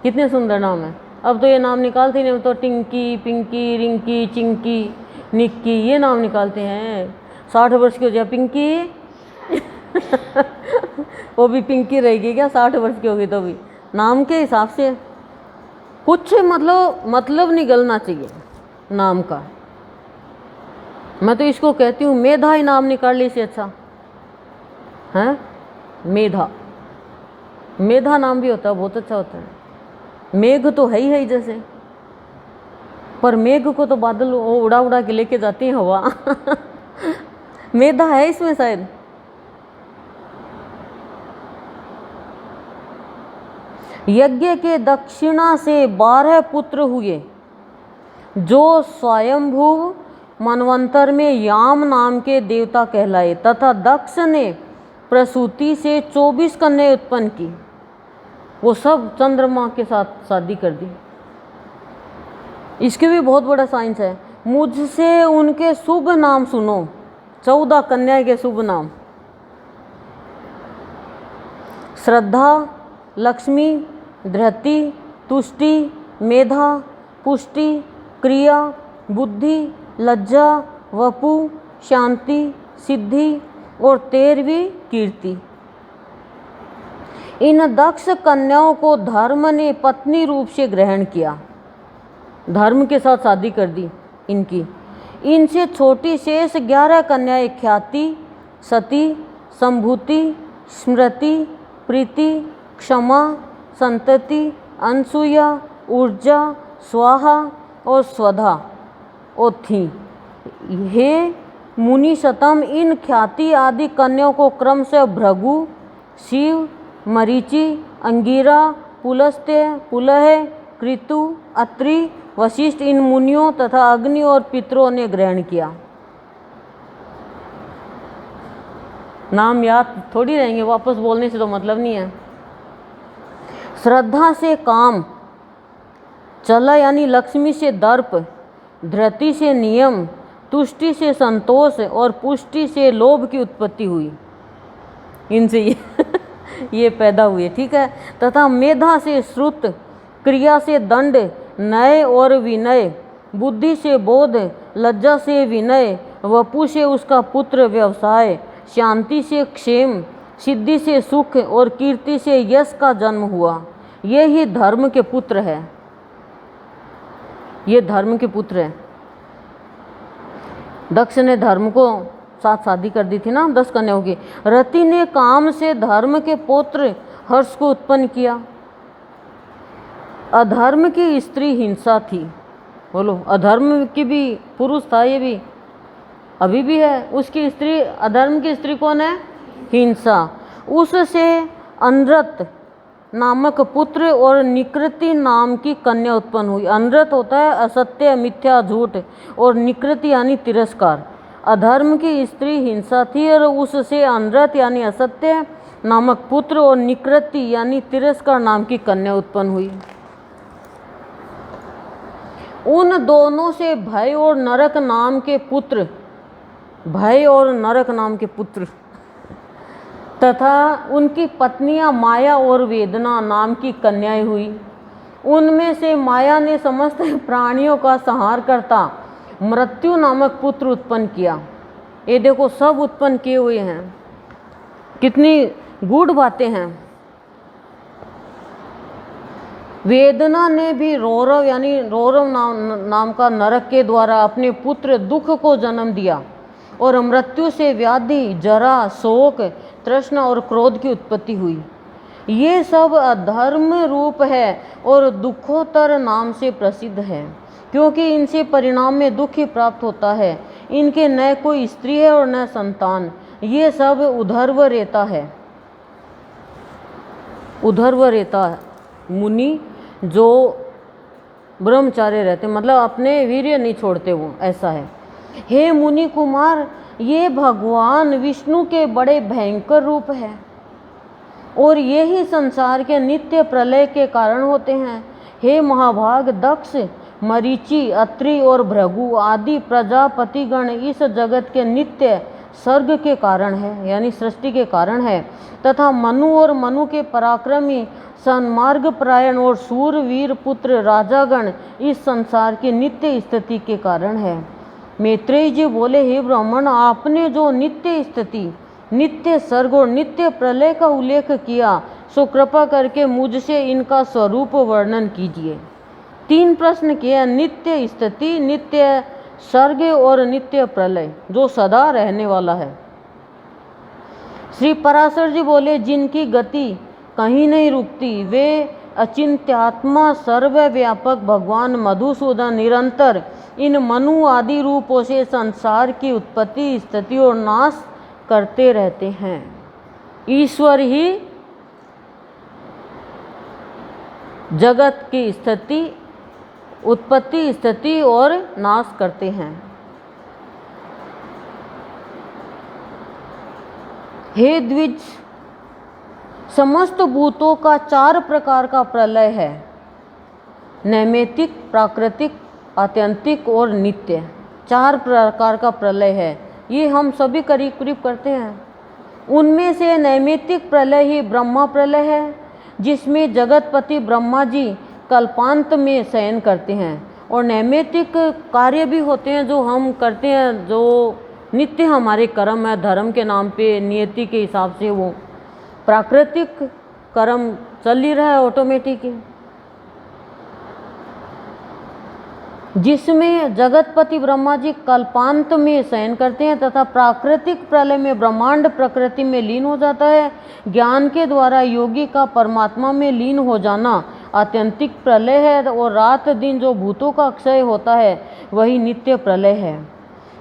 कितने सुंदर नाम है। अब तो ये नाम निकालते नहीं, तो टिंकी, पिंकी, रिंकी, चिंकी, निक्की, ये नाम निकालते हैं। 60 वर्ष की हो जाए पिंकी वो भी पिंकी रहेगी क्या 60 वर्ष की होगी तो भी? नाम के हिसाब से कुछ मतलब निकलना चाहिए नाम का। मैं तो इसको कहती हूँ मेधा ही नाम निकाल ली से अच्छा है। मेधा नाम भी होता है, बहुत अच्छा होता है। मेघ तो है ही जैसे, पर मेघ को तो बादल उड़ा उड़ा के लेके जाती है हवा मेधा है इसमें शायद। यज्ञ के दक्षिणा से 12 पुत्र हुए, जो स्वयंभू मनवंतर में याम नाम के देवता कहलाए, तथा दक्ष ने प्रसूति से 24 कन्याएं उत्पन्न की। वो सब चंद्रमा के साथ शादी कर दी। इसके भी बहुत बड़ा साइंस है। मुझसे उनके शुभ नाम सुनो, 14 कन्या के शुभ नाम। श्रद्धा, लक्ष्मी, धृति, तुष्टि, मेधा, पुष्टि, क्रिया, बुद्धि, लज्जा, वपु, शांति, सिद्धि और 13वीं कीर्ति। इन दक्ष कन्याओं को धर्म ने पत्नी रूप से ग्रहण किया, धर्म के साथ शादी कर दी इनकी। इनसे छोटी शेष 11 कन्याएं ख्याति, सती, संभूति, स्मृति, प्रीति, क्षमा, संतति, अनसुया, ऊर्जा, स्वाहा और स्वधा और थी। हे मुनि शतम, इन ख्याति आदि कन्याओं को क्रमशः भृगु, शिव, मरीचि, अंगिरा, पुलस्त्य, पुलह, कृतु, अत्रि, वशिष्ठ, इन मुनियों तथा अग्नि और पितरों ने ग्रहण किया। नाम याद थोड़ी रहेंगे, वापस बोलने से तो मतलब नहीं है। श्रद्धा से काम, चला यानी लक्ष्मी से दर्प, धृति से नियम, तुष्टि से संतोष और पुष्टि से लोभ की उत्पत्ति हुई। इनसे ये पैदा हुए, ठीक है। तथा मेधा से श्रुत, क्रिया से दंड, नय और विनय, बुद्धि से बोध, लज्जा से विनय, वपु से उसका पुत्र व्यवसाय, शांति से क्षेम, सिद्धि से सुख और कीर्ति से यश का जन्म हुआ। ये ही धर्म के पुत्र है, ये धर्म के पुत्र है। दक्ष ने धर्म को साथ शादी कर दी थी ना 10 कन्याओं की। रति ने काम से धर्म के पुत्र हर्ष को उत्पन्न किया। अधर्म की स्त्री हिंसा थी। बोलो, अधर्म की भी पुरुष था, ये भी अभी भी है। उसकी स्त्री, अधर्म की स्त्री कौन है? हिंसा। उससे अनृत नामक पुत्र और निकृति नाम की कन्या उत्पन्न हुई। अनृत होता है असत्य, मिथ्या, झूठ, और निकृति यानी तिरस्कार। अधर्म की स्त्री हिंसा थी और उससे अनृत यानी असत्य नामक पुत्र और निकृति यानी तिरस्कार नाम की कन्या उत्पन्न हुई। उन दोनों से भय और नरक नाम के पुत्र, भय और नरक नाम के पुत्र तथा उनकी पत्नियां माया और वेदना नाम की कन्याएं हुई। उनमें से माया ने समस्त प्राणियों का संहार करता मृत्यु नामक पुत्र उत्पन्न किया। ये देखो, सब उत्पन्न किए हुए हैं, कितनी गूढ़ बातें हैं। वेदना ने भी रौरव यानी रौरव नाम का नरक के द्वारा अपने पुत्र दुख को जन्म दिया और मृत्यु से व्याधि, जरा, शोक, तृष्णा और क्रोध की उत्पत्ति हुई। ये सब अधर्म रूप है और दुखोत्तर नाम से प्रसिद्ध है, क्योंकि इनसे परिणाम में दुख ही प्राप्त होता है। इनके न कोई स्त्री है और न संतान, ये सब उधर्व रहता है। उधर्व रहता है मुनि जो ब्रह्मचार्य रहते, मतलब अपने वीर्य नहीं छोड़ते, वो ऐसा है। हे मुनि कुमार, ये भगवान विष्णु के बड़े भयंकर रूप है और ये ही संसार के नित्य प्रलय के कारण होते हैं। हे महाभाग दक्ष, मरीचि, अत्रि और भृगु आदि प्रजापतिगण इस जगत के नित्य सर्ग के कारण है, यानी सृष्टि के कारण है, तथा मनु और मनु के पराक्रमी सन्मार्ग परायण और सूरवीर पुत्र राजागण इस संसार की नित्य स्थिति के कारण है। मैत्रेय जी बोले, हे ब्राह्मण, आपने जो नित्य स्थिति, नित्य सर्ग और नित्य प्रलय का उल्लेख किया, सो कृपा करके मुझसे इनका स्वरूप वर्णन कीजिए। 3 प्रश्न किए, नित्य स्थिति, नित्य सर्ग और नित्य प्रलय, जो सदा रहने वाला है। श्री पराशर जी बोले, जिनकी गति कहीं नहीं रुकती, वे अचिंत्यात्मा सर्वव्यापक भगवान मधुसूदन निरंतर इन मनु आदि रूपों से संसार की उत्पत्ति, स्थिति और नाश करते रहते हैं। ईश्वर ही जगत की स्थिति, उत्पत्ति, स्थिति और नाश करते हैं। हे द्विज, समस्त भूतों का 4 प्रकार का प्रलय है, नैमित्तिक, प्राकृतिक, आत्यंतिक और नित्य। 4 प्रकार का प्रलय है, ये हम सभी करीब करीब करते हैं। उनमें से नैमित्तिक प्रलय ही ब्रह्मा प्रलय है, जिसमें जगतपति ब्रह्मा जी कल्पांत में शयन करते हैं। और नैमित्तिक कार्य भी होते हैं जो हम करते हैं, जो नित्य हमारे कर्म है, धर्म के नाम पे, नियति के हिसाब से। वो प्राकृतिक कर्म चल ही रहा है ऑटोमेटिक, जिसमें जगतपति ब्रह्मा जी कल्पांत में शयन करते हैं, तथा प्राकृतिक प्रलय में ब्रह्मांड प्रकृति में लीन हो जाता है। ज्ञान के द्वारा योगी का परमात्मा में लीन हो जाना आत्यंतिक प्रलय है, और रात दिन जो भूतों का क्षय होता है वही नित्य प्रलय है।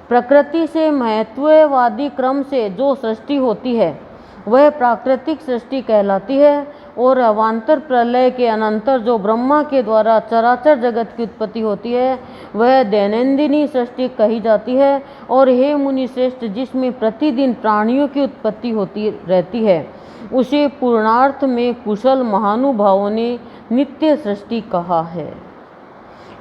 प्रकृति से महत्ववादी क्रम से जो सृष्टि होती है वह प्राकृतिक सृष्टि कहलाती है, और अवान्तर प्रलय के अनंतर जो ब्रह्मा के द्वारा चराचर जगत की उत्पत्ति होती है वह दैनंदिनी सृष्टि कही जाती है। और हे मुनि श्रेष्ठ, जिसमें प्रतिदिन प्राणियों की उत्पत्ति होती रहती है, उसे पूर्णार्थ में कुशल महानुभावों ने नित्य सृष्टि कहा है।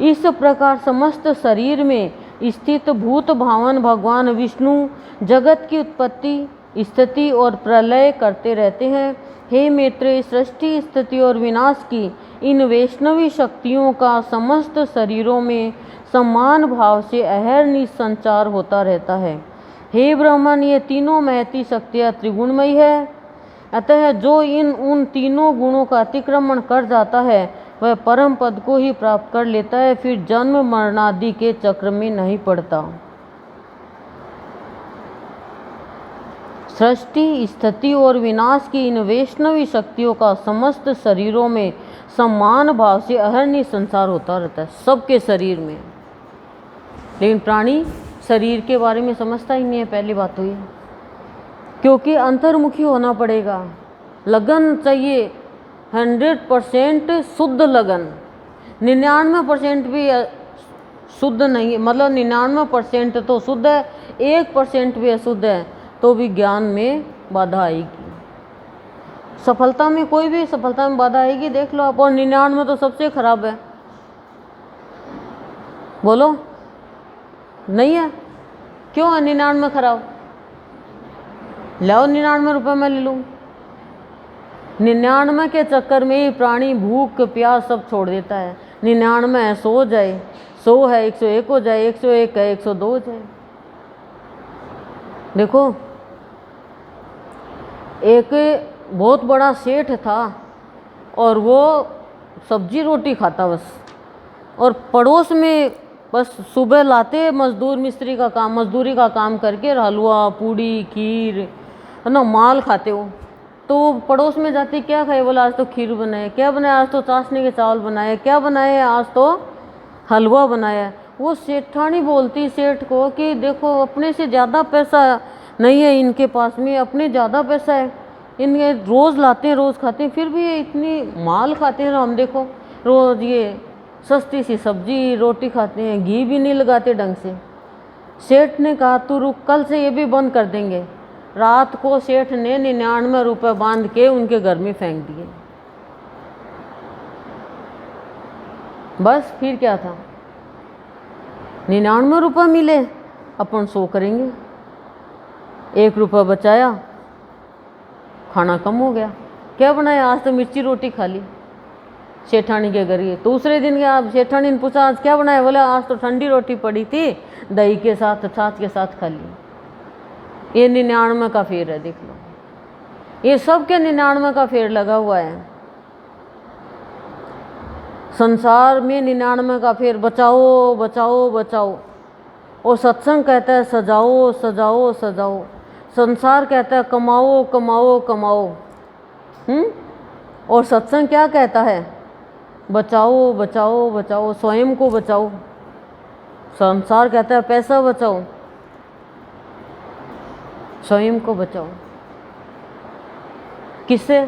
इस प्रकार समस्त शरीर में स्थित भूत भावन भगवान विष्णु जगत की उत्पत्ति, स्थिति और प्रलय करते रहते हैं। हे मैत्रेय, सृष्टि, स्थिति और विनाश की इन वैष्णवी शक्तियों का समस्त शरीरों में समान भाव से अहर्निश संचार होता रहता है। हे ब्राह्मण, ये तीनों महती शक्तियाँ त्रिगुणमयी है, अतः जो उन तीनों गुणों का अतिक्रमण कर जाता है वह परम पद को ही प्राप्त कर लेता है, फिर जन्म मरणादि के चक्र में नहीं पड़ता। सृष्टि, स्थिति और विनाश की इन वैष्णवी शक्तियों का समस्त शरीरों में समान भाव से अहर्निश संसार होता रहता है, सबके शरीर में। लेकिन प्राणी शरीर के बारे में समझता ही नहीं है, पहली बात तो ये, क्योंकि अंतर्मुखी होना पड़ेगा। लगन चाहिए, 100% शुद्ध लगन। 99% भी शुद्ध नहीं, मतलब 99% तो शुद्ध है, 1% भी अशुद्ध है, तो भी ज्ञान में बाधा आएगी। सफलता में, कोई भी सफलता में बाधा आएगी, देख लो आप। और 99 तो सबसे खराब है, बोलो नहीं है? क्यों है 99 खराब? लाओ 99 रुपये मैं ले लूँ। 99 के चक्कर में ही प्राणी भूख प्यास सब छोड़ देता है। 99 है, 100 जाए, 100 है 101 हो जाए, 101 है 102 हो जाए। देखो, एक बहुत बड़ा सेठ था और वो सब्जी रोटी खाता बस, और पड़ोस में बस सुबह लाते मजदूर मिस्त्री का काम, मजदूरी का काम करके हलवा पूड़ी खीर है ना माल खाते हो। तो पड़ोस में जाते, क्या खाए? बोला आज तो खीर बनाए। क्या बनाया? आज तो चाशनी के चावल बनाए। क्या बनाए? आज तो हलवा बनाया। वो सेठानी बोलती सेठ को कि देखो अपने से ज़्यादा पैसा नहीं है इनके पास में, अपने ज़्यादा पैसा है, इनके रोज़ लाते हैं, रोज़ खाते हैं, फिर भी ये इतनी माल खाते हैं। हम देखो रोज़ ये सस्ती सी सब्जी रोटी खाते हैं, घी भी नहीं लगाते ढंग से। सेठ ने कहा तू रुक, कल से ये भी बंद कर देंगे। रात को सेठ ने 99 रुपये बांध के उनके घर में फेंक दिए। बस फिर क्या था, 99 रुपये मिले, अपन 100 करेंगे, 1 रुपया बचाया, खाना कम हो गया। क्या बनाया, आज तो मिर्ची रोटी खा ली सेठानी के घर। ये दूसरे दिन गया, आप सेठानी ने पूछा आज क्या बनाया, बोले आज तो ठंडी रोटी पड़ी थी, दही के साथ छाछ के साथ खा ली। ये 99 का फेर है, देख लो, ये सब के 99 का फेर लगा हुआ है। संसार में 99 का फेर, बचाओ बचाओ बचाओ। और सत्संग कहता है सजाओ सजाओ सजाओ। संसार कहता है कमाओ कमाओ कमाओ। और सत्संग क्या कहता है, बचाओ बचाओ बचाओ, स्वयं को बचाओ। संसार कहता है पैसा बचाओ, स्वयं को बचाओ। किससे,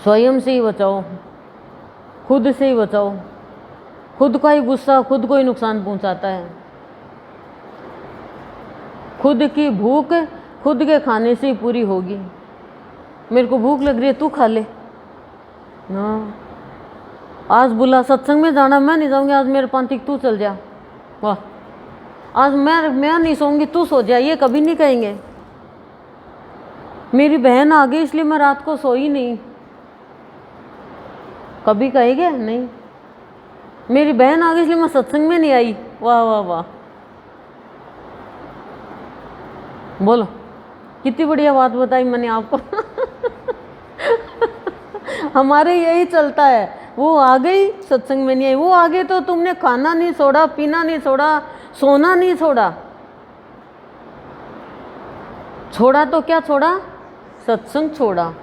स्वयं से ही बचाओ, खुद से ही बचाओ। खुद का ही गुस्सा खुद को ही नुकसान पहुंचाता है। खुद की भूख खुद के खाने से ही पूरी होगी। मेरे को भूख लग रही है, तू खा ले ना। आज बुला सत्संग में जाना, मैं नहीं जाऊंगी आज, मेरे पांति तू चल जा। वाह, आज मैं नहीं सोऊंगी, तू सो जा, ये कभी नहीं कहेंगे। मेरी बहन आ गई इसलिए मैं रात को सोई नहीं, कभी कहेंगे नहीं। मेरी बहन आ गई इसलिए मैं सत्संग में नहीं आई। वाह वाह वाह, बोलो कितनी बढ़िया बात बताई मैंने आपको। हमारे यही चलता है, वो आ गई सत्संग में नहीं आई, वो आ गई तो तुमने खाना नहीं छोड़ा, पीना नहीं छोड़ा, सोना नहीं छोड़ा। छोड़ा तो क्या छोड़ा, सत्संग छोड़ा।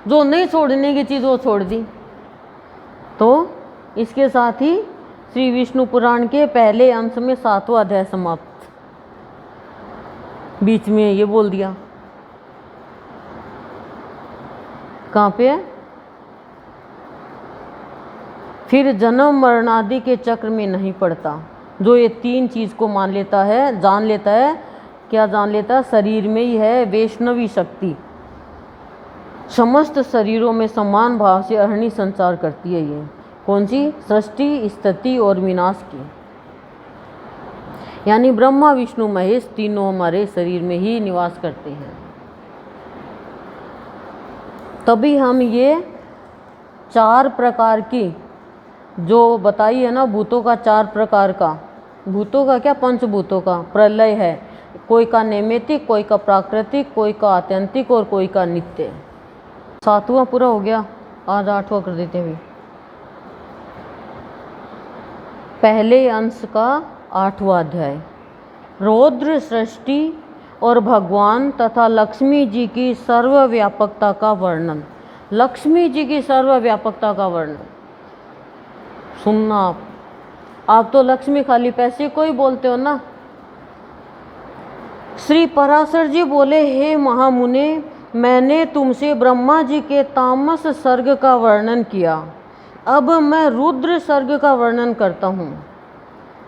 जो नहीं छोड़ने की चीज़ वो छोड़ दी। तो इसके साथ ही श्री विष्णु पुराण के पहले अंश में 7वां अध्याय समाप्त। बीच में ये बोल दिया, कहाँ पे है, फिर जन्म मरण आदि के चक्र में नहीं पड़ता। जो ये 3 चीज़ को मान लेता है, जान लेता है, क्या जान लेता है, शरीर में ही है वैष्णवी शक्ति, समस्त शरीरों में समान भाव से अहरणी संचार करती है। ये कौन सी, सृष्टि स्थिति और विनाश की। यानी ब्रह्मा विष्णु महेश तीनों हमारे शरीर में ही निवास करते हैं। तभी हम ये 4 प्रकार की जो बताई है ना, भूतों का 4 प्रकार का, भूतों का क्या, पंचभूतों का प्रलय है। कोई का नैमित्तिक, कोई का प्राकृतिक, कोई का आत्यंतिक और कोई का नित्य। 7वां पूरा हो गया, आज 8वां कर देते हैं। पहले अंश का 8वां अध्याय, रौद्र सृष्टि और भगवान तथा लक्ष्मी जी की सर्वव्यापकता का वर्णन। लक्ष्मी जी की सर्वव्यापकता का वर्णन सुनना। आप तो लक्ष्मी खाली पैसे को ही बोलते हो ना। श्री पराशर जी बोले, हे महामुने, मैंने तुमसे ब्रह्मा जी के तामस सर्ग का वर्णन किया, अब मैं रुद्र सर्ग का वर्णन करता हूँ।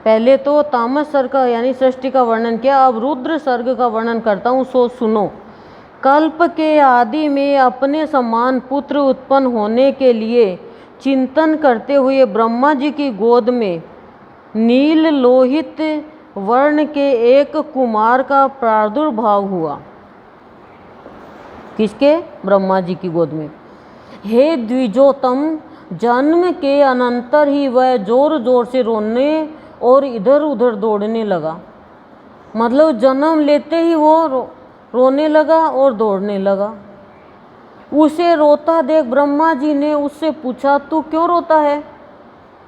पहले तो तामस सर्ग का यानी सृष्टि का वर्णन किया, अब रुद्र सर्ग का वर्णन करता हूँ, सो सुनो। कल्प के आदि में अपने समान पुत्र उत्पन्न होने के लिए चिंतन करते हुए ब्रह्मा जी की गोद में नील लोहित वर्ण के एक कुमार का प्रादुर्भाव हुआ। किसके, ब्रह्मा जी की गोद में। हे द्विजोतम, जन्म के अनंतर ही वह जोर जोर से रोने और इधर उधर दौड़ने लगा। मतलब जन्म लेते ही वो रोने लगा और दौड़ने लगा। उसे रोता देख ब्रह्मा जी ने उससे पूछा, तू क्यों रोता है?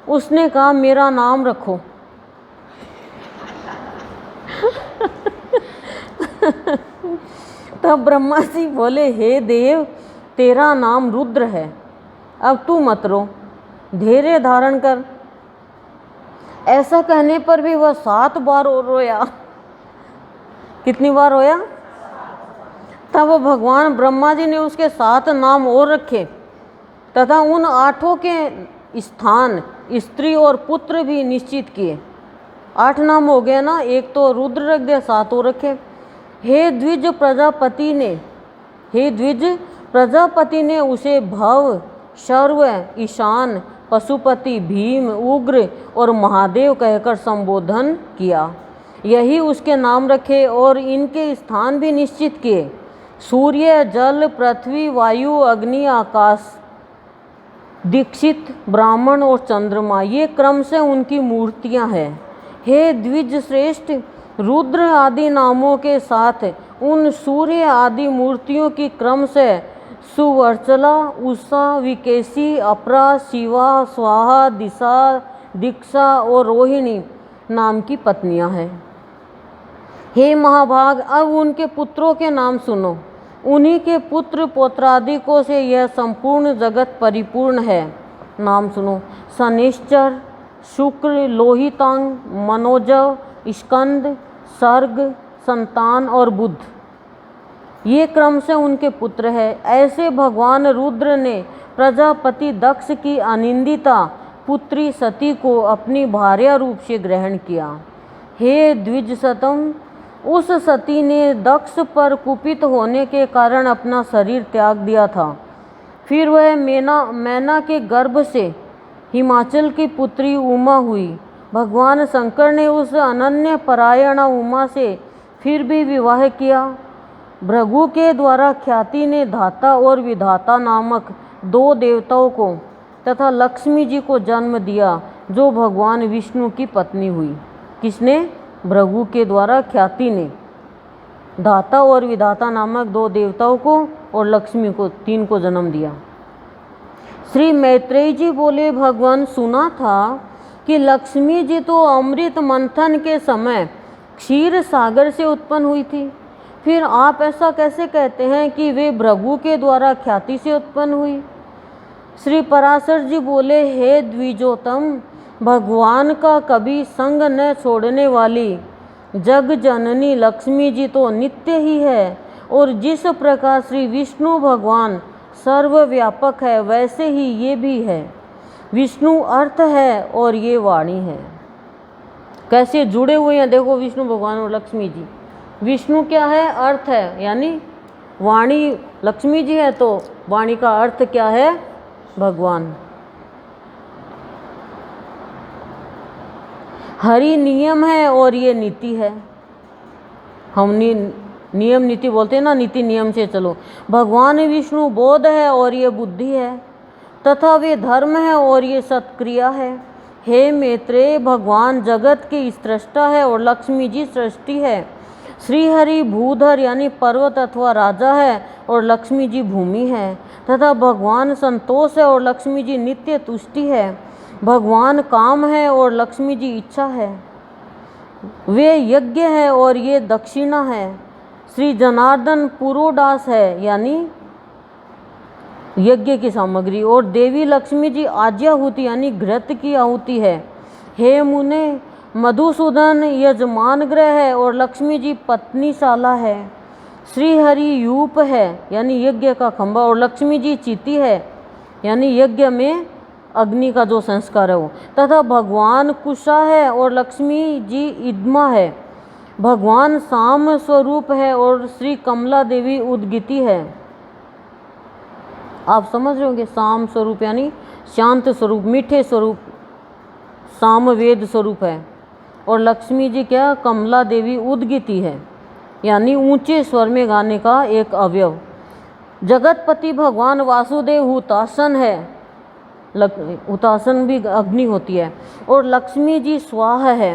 उसने कहा, मेरा नाम रखो। तब ब्रह्मा जी बोले, हे देव, तेरा नाम रुद्र है, अब तू मत रो, धैर्य धारण कर। ऐसा कहने पर भी वह 7 बार और रोया। कितनी बार रोया? तब भगवान ब्रह्मा जी ने उसके 7 नाम और रखे तथा उन 8 के स्थान स्त्री और पुत्र भी निश्चित किए। 8 नाम हो गए ना, एक तो रुद्र रख दिया, 7 और रखे। हे द्विज प्रजापति ने उसे भव, शर्व, ईशान, पशुपति, भीम, उग्र और महादेव कहकर संबोधन किया। यही उसके नाम रखे और इनके स्थान भी निश्चित किए। सूर्य, जल, पृथ्वी, वायु, अग्नि, आकाश, दीक्षित, ब्राह्मण और चंद्रमा, ये क्रम से उनकी मूर्तियां हैं। हे द्विज श्रेष्ठ, रुद्र आदि नामों के साथ उन सूर्य आदि मूर्तियों की क्रम से सुवर्चला, उषा, विकेशी, अपरा, शिवा, स्वाहा, दिशा, दीक्षा और रोहिणी नाम की पत्नियां हैं। हे महाभाग, अब उनके पुत्रों के नाम सुनो। उन्हीं के पुत्र पौत्रादिकों से यह संपूर्ण जगत परिपूर्ण है। नाम सुनो। शनिश्चर, शुक्र, लोहितांग, मनोजव, स्कंद, सर्ग, संतान और बुध, ये क्रम से उनके पुत्र है। ऐसे भगवान रुद्र ने प्रजापति दक्ष की अनिंदिता पुत्री सती को अपनी भार्या रूप से ग्रहण किया। हे द्विजसतम, उस सती ने दक्ष पर कुपित होने के कारण अपना शरीर त्याग दिया था। फिर वह मैना के गर्भ से हिमाचल की पुत्री उमा हुई। भगवान शंकर ने उस अनन्य परायणा उमा से फिर भी विवाह किया। भृगु के द्वारा ख्याति ने धाता और विधाता नामक 2 देवताओं को तथा लक्ष्मी जी को जन्म दिया, जो भगवान विष्णु की पत्नी हुई। किसने? भृगु के द्वारा ख्याति ने धाता और विधाता नामक 2 देवताओं को और लक्ष्मी को 3 को जन्म दिया। श्री मैत्रेय जी बोले, भगवान सुना था कि लक्ष्मी जी तो अमृत मंथन के समय क्षीर सागर से उत्पन्न हुई थी। फिर आप ऐसा कैसे कहते हैं कि वे भृगु के द्वारा ख्याति से उत्पन्न हुई? श्री पराशर जी बोले, हे द्विजोतम, भगवान का कभी संग न छोड़ने वाली जग जननी लक्ष्मी जी तो नित्य ही है, और जिस प्रकार श्री विष्णु भगवान सर्वव्यापक है वैसे ही ये भी है। विष्णु अर्थ है और ये वाणी है। कैसे जुड़े हुए हैं देखो विष्णु भगवान और लक्ष्मी जी। विष्णु क्या है? अर्थ है, यानी वाणी लक्ष्मी जी है, तो वाणी का अर्थ क्या है? भगवान। हरि नियम है और ये नीति है। हम नियम नीति बोलते हैं ना, नीति नियम से चलो। भगवान विष्णु बोध है और ये बुद्धि है, तथा वे धर्म है और ये सत्क्रिया है। हे मैत्रेय, भगवान जगत के सृष्टा है और लक्ष्मी जी सृष्टि है। श्री हरि भूधर यानी पर्वत अथवा राजा है और लक्ष्मी जी भूमि है, तथा भगवान संतोष है और लक्ष्मी जी नित्य तुष्टि है। भगवान काम है और लक्ष्मी जी इच्छा है। वे यज्ञ है और ये दक्षिणा है। श्री जनार्दन पुरोडास है, यानी यज्ञ की सामग्री, और देवी लक्ष्मी जी आज्याहुति यानी घृत की आहुति है। हे मुने, मधुसूदन यजमान ग्रह है और लक्ष्मी जी पत्नीशाला है। श्री हरि यूप है, यानी यज्ञ का खंभा, और लक्ष्मी जी चीति है, यानी यज्ञ में अग्नि का जो संस्कार है वो, तथा भगवान कुशा है और लक्ष्मी जी इद्मा है। भगवान साम स्वरूप है और श्री कमला देवी उद्गिति है। आप समझ रहे होंगे, साम स्वरूप यानी शांत स्वरूप, मीठे स्वरूप, साम वेद स्वरूप है। और लक्ष्मी जी क्या? कमला देवी उद्गिति है, यानी ऊंचे स्वर में गाने का एक अवयव। जगतपति भगवान वासुदेव हुतासन है, हुतासन भी अग्नि होती है, और लक्ष्मी जी स्वाहा है।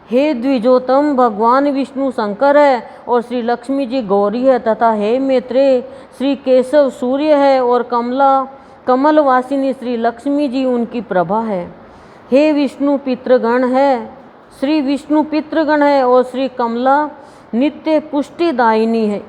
हे द्विजोतम, भगवान विष्णु शंकर है और श्री लक्ष्मी जी गौरी है, तथा हे मैत्रेय, श्री केशव सूर्य है और कमलवासिनी श्री लक्ष्मी जी उनकी प्रभा है। हे विष्णु पितृगण है, श्री विष्णु पितृगण है और श्री कमला नित्य पुष्टिदायिनी है,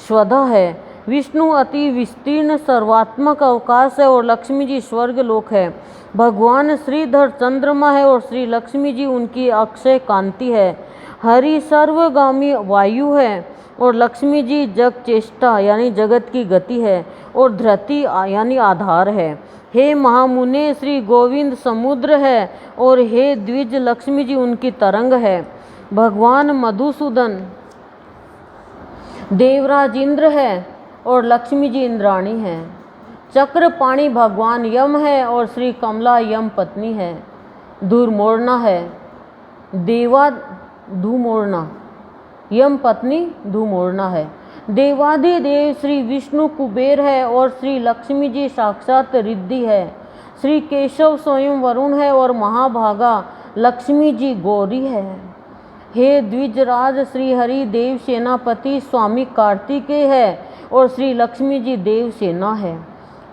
स्वधा है। विष्णु अति विस्तीर्ण सर्वात्मक अवकाश है और लक्ष्मी जी स्वर्ग लोक है। भगवान श्रीधर चंद्रमा है और श्री लक्ष्मी जी उनकी अक्षय कांति है। हरि सर्वगामी वायु है और लक्ष्मी जी जग चेष्टा यानी जगत की गति है और धृति यानी आधार है। हे महामुने श्री गोविंद समुद्र है और हे द्विज लक्ष्मी जी उनकी तरंग है। भगवान मधुसूदन देवराज इंद्र है और लक्ष्मी जी इंद्राणी है। चक्रपाणी भगवान यम है और श्री कमला यम पत्नी है। धूर्मोड़ना है देवा धूमोड़ना, यम पत्नी धूमोड़ना है। देवाधिदेव श्री विष्णु कुबेर है और श्री लक्ष्मी जी साक्षात रिद्धि है। श्री केशव स्वयं वरुण है और महाभागा लक्ष्मी जी गौरी है। हे द्विजराज श्री हरि देव सेनापति स्वामी कार्तिकेय है और श्री लक्ष्मी जी देव सेना है।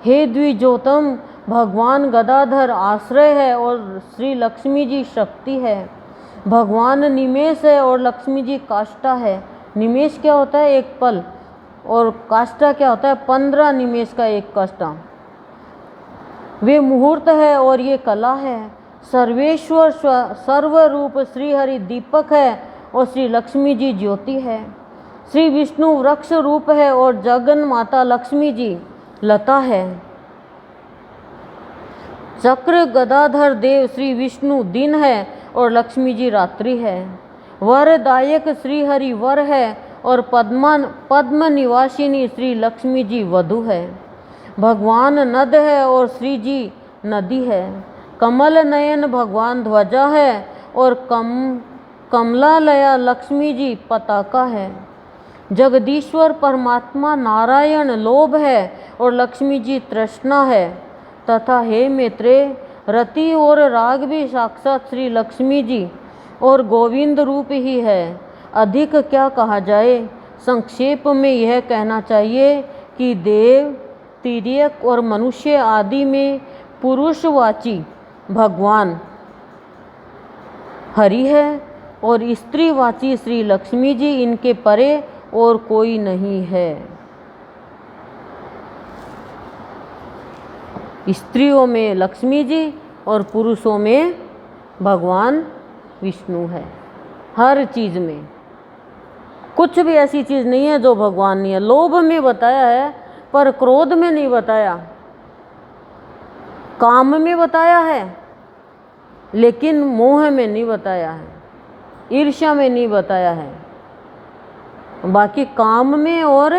हे द्विजोतम भगवान गदाधर आश्रय है और श्री लक्ष्मी जी शक्ति है। भगवान निमेष है और लक्ष्मी जी काष्ठा है। निमेष क्या होता है? एक पल। और काष्ठा क्या होता है? 15 निमेष का एक काष्ठा। वे मुहूर्त है और ये कला है। सर्वेश्वर सर्वरूप श्री हरि दीपक है और श्री लक्ष्मी जी ज्योति है। श्री विष्णु वृक्ष रूप है और जगन माता लक्ष्मी जी लता है। चक्र गदाधर देव श्री विष्णु दिन है और लक्ष्मी जी रात्रि है। वरदायक श्री हरि वर है और पद्म निवासिनी श्री लक्ष्मी जी वधु है। भगवान नद है और श्री जी नदी है। कमल नयन भगवान ध्वजा है और कमलालया लक्ष्मी जी पताका है। जगदीश्वर परमात्मा नारायण लोभ है और लक्ष्मी जी तृष्णा है। तथा हे मैत्रेय रति और राग भी साक्षात श्री लक्ष्मी जी और गोविंद रूप ही है। अधिक क्या कहा जाए? संक्षेप में यह कहना चाहिए कि देव तिर्यक और मनुष्य आदि में पुरुषवाची भगवान हरि है और स्त्रीवाची श्री लक्ष्मी जी, इनके परे और कोई नहीं है। स्त्रियों में लक्ष्मी जी और पुरुषों में भगवान विष्णु है। हर चीज़ में कुछ भी ऐसी चीज़ नहीं है जो भगवान नहीं है। लोभ में बताया है पर क्रोध में नहीं बताया। काम में बताया है लेकिन मोह में नहीं बताया है, ईर्ष्या में नहीं बताया है। बाकी काम में और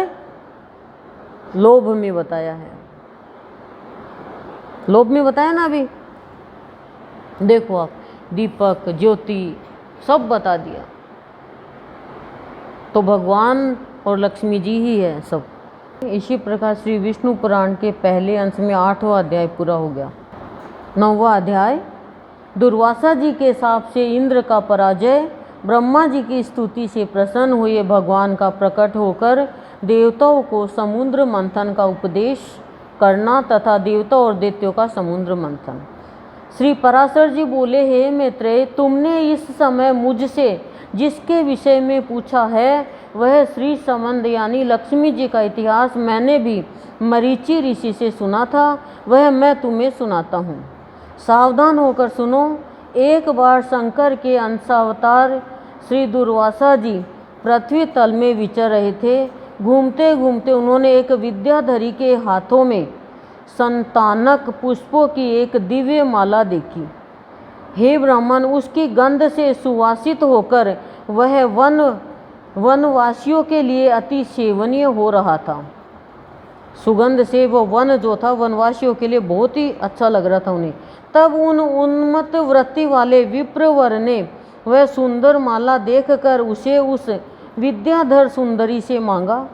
लोभ में बताया है। लोभ में बताया ना, अभी देखो आप, दीपक ज्योति सब बता दिया। तो भगवान और लक्ष्मी जी ही है सब। इसी प्रकार श्री विष्णु पुराण के पहले अंश में 8वां अध्याय पूरा हो गया। 9वां अध्याय दुर्वासा जी के शाप से इंद्र का पराजय। ब्रह्मा जी की स्तुति से प्रसन्न हुए भगवान का प्रकट होकर देवताओं को समुद्र मंथन का उपदेश करना तथा देवता और दैत्यों का समुद्र मंथन। श्री पराशर जी बोले, हे मैत्रेय, तुमने इस समय मुझसे जिसके विषय में पूछा है वह श्री संबंध यानी लक्ष्मी जी का इतिहास मैंने भी मरीचि ऋषि से सुना था, वह मैं तुम्हें सुनाता हूँ। सावधान होकर सुनो। एक बार शंकर के अंशावतार श्री दुर्वासा जी पृथ्वी तल में विचर रहे थे। घूमते घूमते उन्होंने एक विद्याधरी के हाथों में संतानक पुष्पों की एक दिव्य माला देखी। हे ब्राह्मण, उसकी गंध से सुवासित होकर वह वनवासियों के लिए अति सेवनीय हो रहा था। सुगंध से वो वन जो था वनवासियों के लिए बहुत ही अच्छा लग रहा था उन्हें। तब उन उन्मत्त वृत्ति वाले विप्रवर ने वह सुंदर माला देखकर उसे उस विद्याधर सुंदरी से मांगा।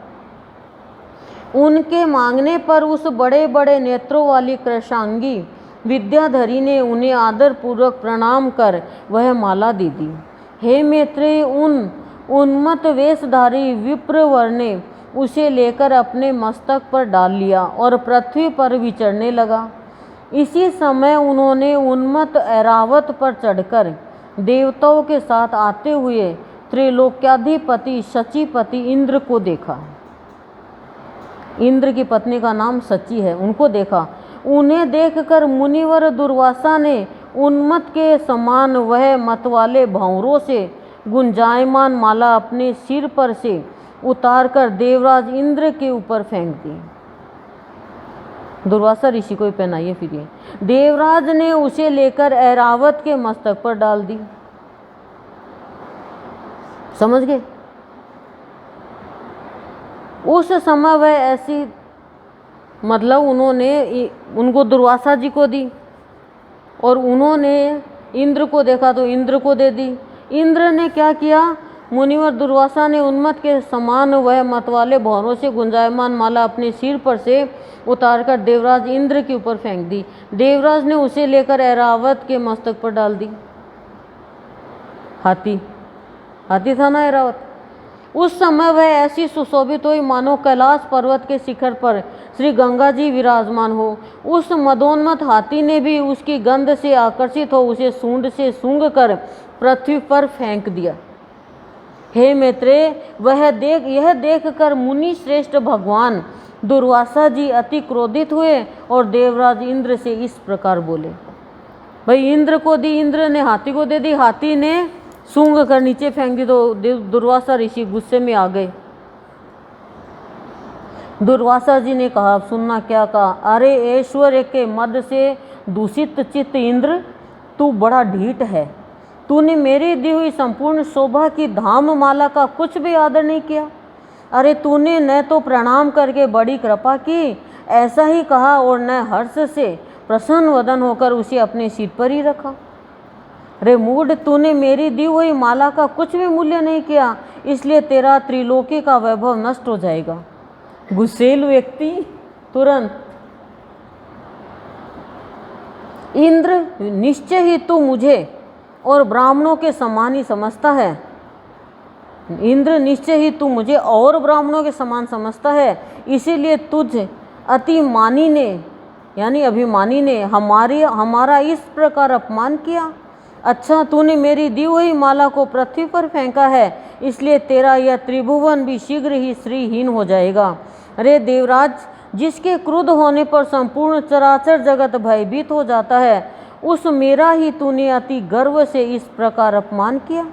उनके मांगने पर उस बड़े बड़े नेत्रों वाली कृशांगी विद्याधरी ने उन्हें आदर पूर्वक प्रणाम कर वह माला दे दी। हे मैत्रेय, उन उन्मत्त वेशधारी विप्रवर ने उसे लेकर अपने मस्तक पर डाल लिया और पृथ्वी पर विचरने लगा। इसी समय उन्होंने उन्मत्त ऐरावत पर चढ़कर देवताओं के साथ आते हुए त्रिलोक्याधिपति शचीपति इंद्र को देखा। इंद्र की पत्नी का नाम शची है, उनको देखा। उन्हें देखकर मुनिवर दुर्वासा ने उन्मत्त के समान वह मतवाले भंवरों से गुंजायमान माला अपने सिर पर से उतारकर देवराज इंद्र के ऊपर फेंक दी। दुर्वासा ऋषि को ही पहनाइए फिर ये। देवराज ने उसे लेकर ऐरावत के मस्तक पर डाल दी। समझ गए? उस समय वह ऐसी, मतलब उन्होंने उनको दुर्वासा जी को दी और उन्होंने इंद्र को देखा तो इंद्र को दे दी। इंद्र ने क्या किया? मुनिवर दुर्वासा ने उन्मत्त के समान वह मतवाले भौरों से गुंजायमान माला अपने सिर पर से उतारकर देवराज इंद्र के ऊपर फेंक दी। देवराज ने उसे लेकर ऐरावत के मस्तक पर डाल दी। हाथी था ना ऐरावत। उस समय वह ऐसी सुशोभित हुई मानो कैलाश पर्वत के शिखर पर श्री गंगा जी विराजमान हो। उस मदोन्मत्त हाथी ने भी उसकी गंध से आकर्षित हो उसे सूंड से सूंघ कर पृथ्वी पर फेंक दिया। हे मैत्रेय, यह देखकर मुनि श्रेष्ठ भगवान दुर्वासा जी अति क्रोधित हुए और देवराज इंद्र से इस प्रकार बोले। भाई इंद्र को दी, इंद्र ने हाथी को दे दी, हाथी ने सूंघ कर नीचे फेंक दी तो दुर्वासा ऋषि गुस्से में आ गए। दुर्वासा जी ने कहा, सुनना क्या कहा? अरे ऐश्वर्य के मद से दूषित चित्त इंद्र, तू बड़ा ढीठ है। तूने मेरी दी हुई संपूर्ण शोभा की धाम माला का कुछ भी आदर नहीं किया। अरे तूने न तो प्रणाम करके बड़ी कृपा की, ऐसा ही कहा, और न हर्ष से प्रसन्न वदन होकर उसे अपने सिर पर ही रखा। रे मूढ़, तूने मेरी दी हुई माला का कुछ भी मूल्य नहीं किया, इसलिए तेरा त्रिलोकी का वैभव नष्ट हो जाएगा। गुस्सेल व्यक्ति तुरंत, इंद्र निश्चय ही तू मुझे और ब्राह्मणों के समान ही समझता है। इंद्र निश्चय ही तू मुझे और ब्राह्मणों के समान समझता है, इसीलिए तुझ अतिमानी ने यानी अभिमानी ने हमारा इस प्रकार अपमान किया। अच्छा, तूने मेरी दी हुई माला को पृथ्वी पर फेंका है, इसलिए तेरा यह त्रिभुवन भी शीघ्र ही श्रीहीन हो जाएगा। अरे देवराज, जिसके क्रुद्ध होने पर संपूर्ण चराचर जगत भयभीत हो जाता है, उस मेरा ही तूने अति गर्व से इस प्रकार अपमान किया।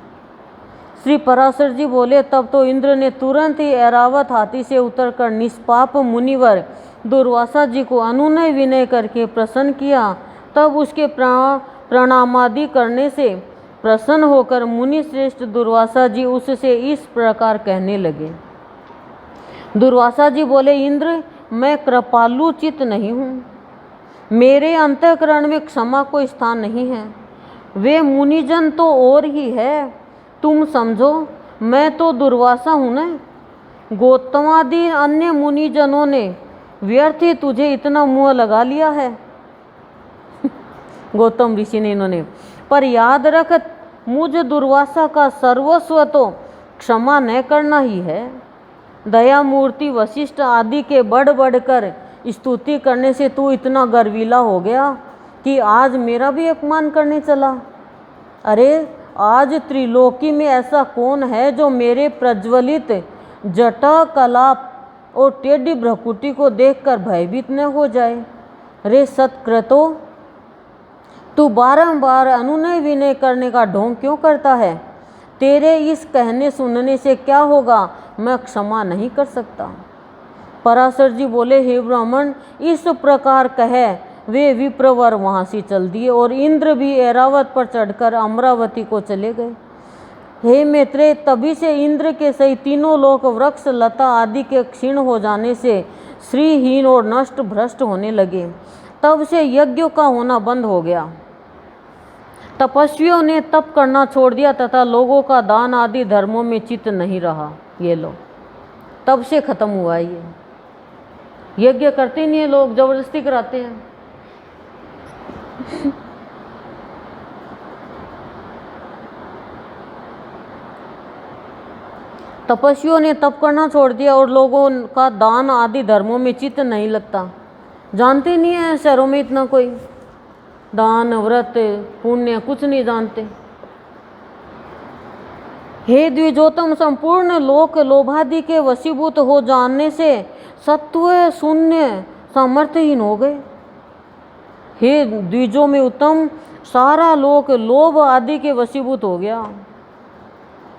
श्री पराशर जी बोले, तब तो इंद्र ने तुरंत ही ऐरावत हाथी से उतरकर निष्पाप मुनिवर दुर्वासा जी को अनुनय विनय करके प्रसन्न किया। तब उसके प्रणामादि करने से प्रसन्न होकर मुनि श्रेष्ठ दुर्वासा जी उससे इस प्रकार कहने लगे। दुर्वासा जी बोले, इंद्र, मैं कृपालु चित्त नहीं हूँ, मेरे अंतःकरण में क्षमा को स्थान नहीं है। वे मुनिजन तो और ही है, तुम समझो, मैं तो दुर्वासा हूँ न। गौतमादि अन्य मुनिजनों ने व्यर्थ ही तुझे इतना मुँह लगा लिया है। गौतम ऋषि ने इन्होंने, पर याद रख, मुझ दुर्वासा का सर्वस्व तो क्षमा न करना ही है। दया मूर्ति वशिष्ठ आदि के बढ़ बढ़कर स्तुति करने से तू इतना गर्वीला हो गया कि आज मेरा भी अपमान करने चला। अरे आज त्रिलोकी में ऐसा कौन है जो मेरे प्रज्वलित जटा कलाप और टेढ़ी भ्रकुटी को देखकर भयभीत न हो जाए। रे सत्कृतो, तू बारंबार अनुनय विनय करने का ढोंग क्यों करता है? तेरे इस कहने सुनने से क्या होगा, मैं क्षमा नहीं कर सकता। पराशर जी बोले, हे ब्राह्मण, इस प्रकार कहे वे विप्रवर वहाँ से चल दिए और इंद्र भी ऐरावत पर चढ़कर अमरावती को चले गए। हे मैत्रेय, तभी से इंद्र के सही तीनों लोक वृक्ष लता आदि के क्षीण हो जाने से श्रीहीन और नष्ट भ्रष्ट होने लगे। तब से यज्ञों का होना बंद हो गया, तपस्वियों ने तप करना छोड़ दिया तथा लोगों का दान आदि धर्मों में चित्त नहीं रहा। ये लो, तब से खत्म हुआ ये। यज्ञ करते नहीं है लोग, जबरदस्ती कराते हैं। तपस्वियों ने तप करना छोड़ दिया और लोगों का दान आदि धर्मों में चित्त नहीं लगता। जानते नहीं है शहरों में इतना कोई दान व्रत पुण्य कुछ नहीं जानते। हे द्विजोतम, संपूर्ण लोक लोभादि के वशीभूत हो जाने से सत्व शून्य सामर्थ्यहीन हो गए। हे द्विजों में उत्तम, सारा लोक लोभ आदि के वशीभूत हो गया।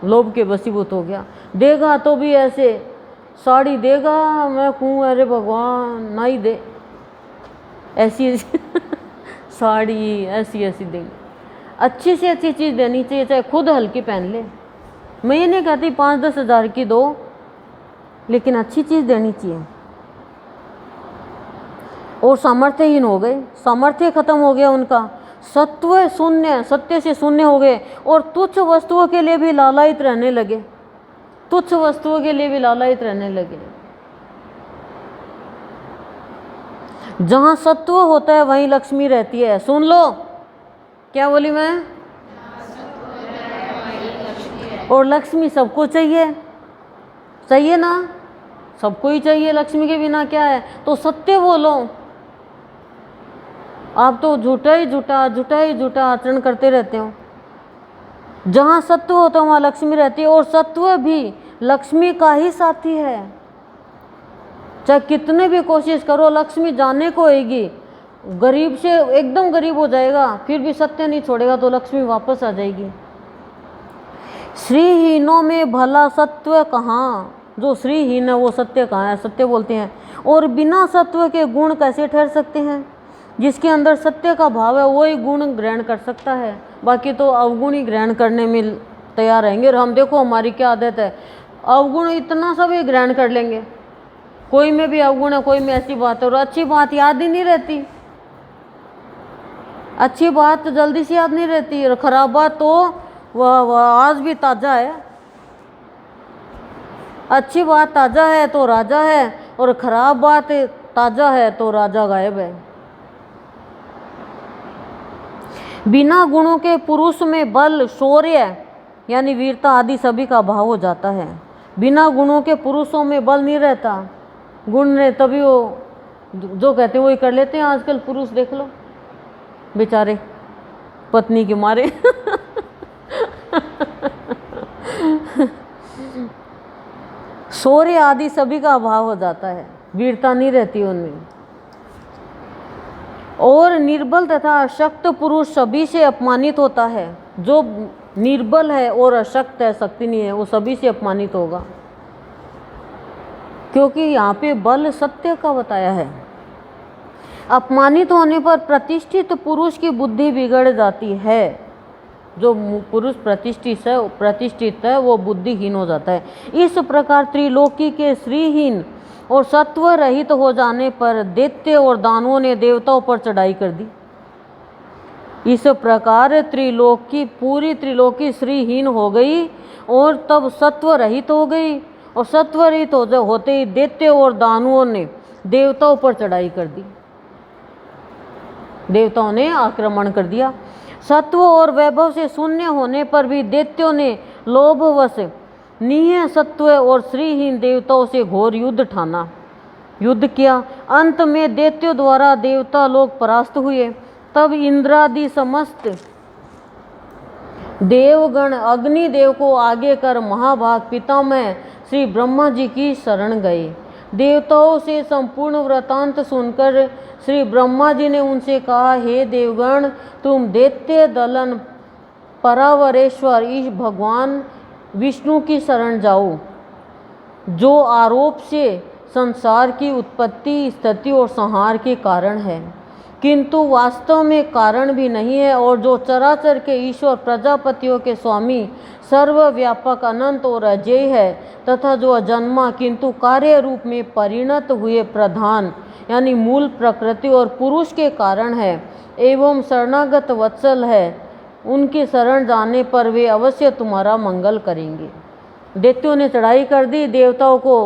लोभ के वशीभूत हो गया। देगा तो भी ऐसे साड़ी देगा, मैं कहूँ अरे भगवान ना ही दे, ऐसी ऐसी साड़ी ऐसी ऐसी देंगे। अच्छी से अच्छी चीज़ देनी चाहिए, चाहे खुद हल्की पहन ले। मैं ये नहीं कहती 5-10 हज़ार की दो, लेकिन अच्छी चीज़ देनी चाहिए। और सामर्थ्यहीन हो गए, सामर्थ्य खत्म हो गया उनका, सत्व शून्य, सत्य से शून्य हो गए और तुच्छ वस्तुओं के लिए भी लालायित रहने लगे, तुच्छ वस्तुओं के लिए भी लालायित रहने लगे। जहाँ सत्व होता है वहीं लक्ष्मी रहती है। सुन लो, क्या बोली मैं? और लक्ष्मी सबको चाहिए, चाहिए ना, सबको ही चाहिए, लक्ष्मी के बिना क्या है। तो सत्य बोलो। आप तो झूठा ही झूठा आचरण करते रहते हो। जहाँ सत्व होता है वहाँ लक्ष्मी रहती है, और सत्व भी लक्ष्मी का ही साथी है। चाहे कितने भी कोशिश करो, लक्ष्मी जाने को आएगी। गरीब से एकदम गरीब हो जाएगा फिर भी सत्य नहीं छोड़ेगा तो लक्ष्मी वापस आ जाएगी। श्रीहीनों में भला सत्व कहाँ? जो श्रीहीन है वो सत्य कहाँ है? सत्य बोलते हैं। और बिना सत्व के गुण कैसे ठहर सकते हैं? जिसके अंदर सत्य का भाव है वही गुण ग्रहण कर सकता है, बाकी तो अवगुण ही ग्रहण करने में तैयार रहेंगे। और हम देखो हमारी क्या आदत है, अवगुण इतना सब ही ग्रहण कर लेंगे। कोई में भी अवगुण है, कोई में ऐसी बात है, और अच्छी बात याद ही नहीं रहती। अच्छी बात जल्दी से याद नहीं रहती, और खराब बात तो वह आज भी ताज़ा है। अच्छी बात ताज़ा है तो राजा है, और खराब बात ताज़ा है तो राजा गायब है। बिना गुणों के पुरुष में बल, शौर्य यानी वीरता आदि सभी का अभाव हो जाता है। बिना गुणों के पुरुषों में बल नहीं रहता, गुण ने तभी वो जो कहते हैं वही कर लेते हैं। आजकल पुरुष देख लो बेचारे पत्नी के मारे शौर्य आदि सभी का अभाव हो जाता है, वीरता नहीं रहती उनमें। और निर्बल तथा अशक्त पुरुष सभी से अपमानित होता है। जो निर्बल है और अशक्त है, शक्ति नहीं है, वो सभी से अपमानित होगा, क्योंकि यहाँ पे बल सत्य का बताया है। अपमानित होने पर प्रतिष्ठित पुरुष की बुद्धि बिगड़ जाती है। जो पुरुष प्रतिष्ठित है वो बुद्धिहीन हो जाता है। इस प्रकार त्रिलोकी के श्रीहीन और सत्व रहित हो जाने पर दैत्य और दानवों ने देवताओं पर चढ़ाई कर दी। इस प्रकार पूरी त्रिलोकी श्रीहीन हो गई और तब सत्व रहित हो गई, और सत्व रहित होते ही दैत्य और दानवों ने देवताओं पर चढ़ाई कर दी, देवताओं ने आक्रमण कर दिया। सत्व और वैभव से शून्य होने पर भी दैत्यों ने लोभवश नीह सत्व और श्रीहीन देवताओं से घोर युद्ध किया। अंत में दैत्यों द्वारा देवता लोग परास्त हुए। तब इंद्रादि समस्त देवगण अग्निदेव को आगे कर महाभाग पितामह श्री ब्रह्मा जी की शरण गए। देवताओं से संपूर्ण वृतांत सुनकर श्री ब्रह्मा जी ने उनसे कहा, हे देवगण, तुम दैत्य दलन परावरेश्वर ईश भगवान विष्णु की शरण जाओ, जो आरोप से संसार की उत्पत्ति, स्थिति और संहार के कारण है, किंतु वास्तव में कारण भी नहीं है, और जो चराचर के ईश्वर, प्रजापतियों के स्वामी, सर्वव्यापक, अनंत और अजेय है, तथा जो अजन्मा किंतु कार्य रूप में परिणत हुए प्रधान यानी मूल प्रकृति और पुरुष के कारण है, एवं शरणागत वत्सल है, उनकी शरण जाने पर वे अवश्य तुम्हारा मंगल करेंगे। दैत्यों ने चढ़ाई कर दी, देवताओं को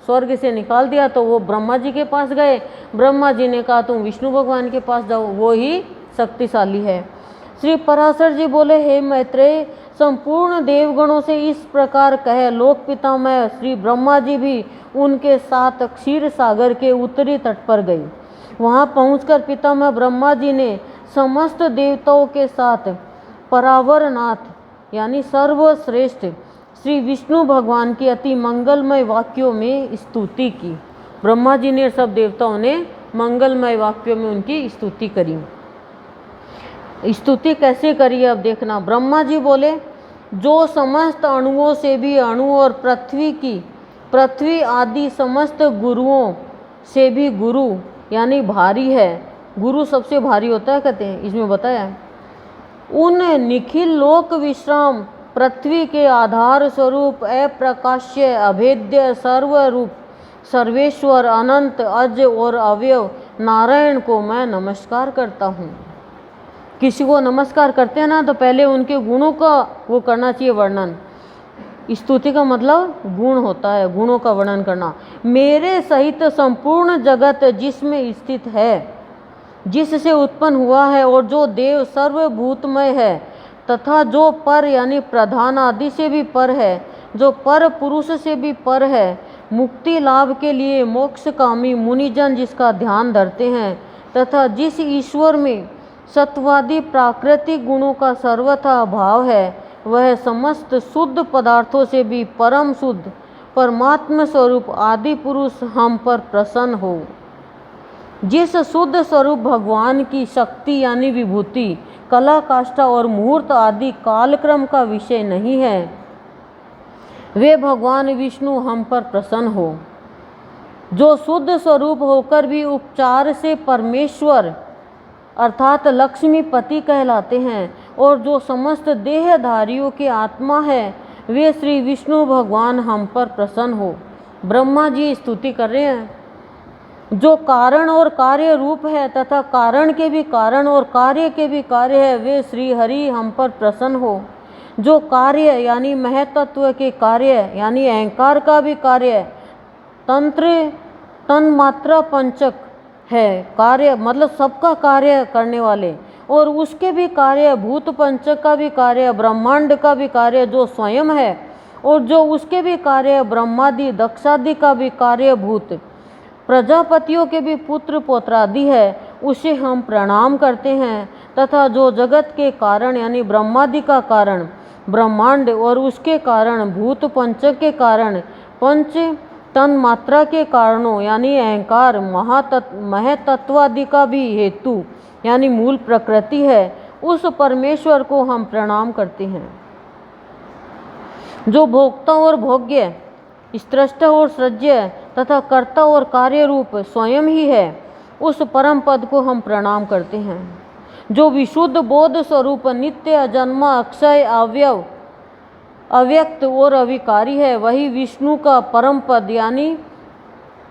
स्वर्ग से निकाल दिया, तो वो ब्रह्मा जी के पास गए। ब्रह्मा जी ने कहा तुम विष्णु भगवान के पास जाओ, वो ही शक्तिशाली है। श्री पराशर जी बोले, हे मैत्रेय, संपूर्ण देवगणों से इस प्रकार कहे। लोक पितामह श्री ब्रह्मा जी भी उनके साथ क्षीर सागर के उत्तरी तट पर गए। वहां पहुंचकर पितामह ब्रह्मा जी ने समस्त देवताओं के साथ परावरनाथ यानी सर्वश्रेष्ठ श्री विष्णु भगवान की अति मंगलमय वाक्यों में स्तुति की। ब्रह्मा जी ने सब देवताओं ने मंगलमय वाक्यों में उनकी स्तुति करी। स्तुति कैसे करी अब देखना। ब्रह्मा जी बोले, जो समस्त अणुओं से भी अणु और पृथ्वी आदि समस्त गुरुओं से भी गुरु यानी भारी है। गुरु सबसे भारी होता है कहते हैं, इसमें बताया है। उन निखिल लोक विश्राम पृथ्वी के आधार स्वरूप अप्रकाश्य अभेद्य सर्वरूप सर्वेश्वर अनंत अज और अवयव नारायण को मैं नमस्कार करता हूँ। किसी को नमस्कार करते हैं ना तो पहले उनके गुणों का वो करना चाहिए वर्णन। स्तुति का मतलब गुण होता है, गुणों का वर्णन करना। मेरे सहित संपूर्ण जगत जिसमें स्थित है, जिससे उत्पन्न हुआ है और जो देव सर्वभूतमय है तथा जो पर यानी प्रधान आदि से भी पर है, जो पर पुरुष से भी पर है, मुक्ति लाभ के लिए मोक्षकामी मुनिजन जिसका ध्यान धरते हैं, तथा जिस ईश्वर में सत्वादि प्राकृतिक गुणों का सर्वथा अभाव है, वह समस्त शुद्ध पदार्थों से भी परम शुद्ध परमात्म स्वरूप आदि पुरुष हम पर प्रसन्न हो। जिस शुद्ध स्वरूप भगवान की शक्ति यानी विभूति, कला काष्ठा और मुहूर्त आदि कालक्रम का विषय नहीं है, वे भगवान विष्णु हम पर प्रसन्न हो। जो शुद्ध स्वरूप होकर भी उपचार से परमेश्वर अर्थात लक्ष्मीपति कहलाते हैं और जो समस्त देहधारियों के आत्मा है, वे श्री विष्णु भगवान हम पर प्रसन्न हो। ब्रह्मा जी स्तुति कर रहे हैं। जो कारण और कार्य रूप है तथा कारण के भी कारण और कार्य के भी कार्य है, वे श्री हरि हम पर प्रसन्न हो। जो कार्य यानी महतत्व के कार्य यानी अहंकार का भी कार्य, तंत्र तन्मात्रा पंचक है, कार्य मतलब सबका कार्य करने वाले, और उसके भी कार्य भूत पंचक का भी कार्य, ब्रह्मांड का भी कार्य जो स्वयं है, और जो उसके भी कार्य ब्रह्मादि दक्षादि का भी कार्य भूत प्रजापतियों के भी पुत्र पौत्रादि है, उसे हम प्रणाम करते हैं। तथा जो जगत के कारण यानी ब्रह्मादि का कारण ब्रह्मांड और उसके कारण भूत पंचक के कारण पंच तन मात्रा के कारणों यानी अहंकार महतत्वादि का भी हेतु यानी मूल प्रकृति है, उस परमेश्वर को हम प्रणाम करते हैं। जो भोक्ता और भोग्य, स्रष्टा और सृज्य तथा कर्ता और कार्य रूप स्वयं ही है, उस परम पद को हम प्रणाम करते हैं। जो विशुद्ध बोध स्वरूप नित्य अजन्मा अक्षय अव्यक्त और अविकारी है, वही विष्णु का परम पद यानी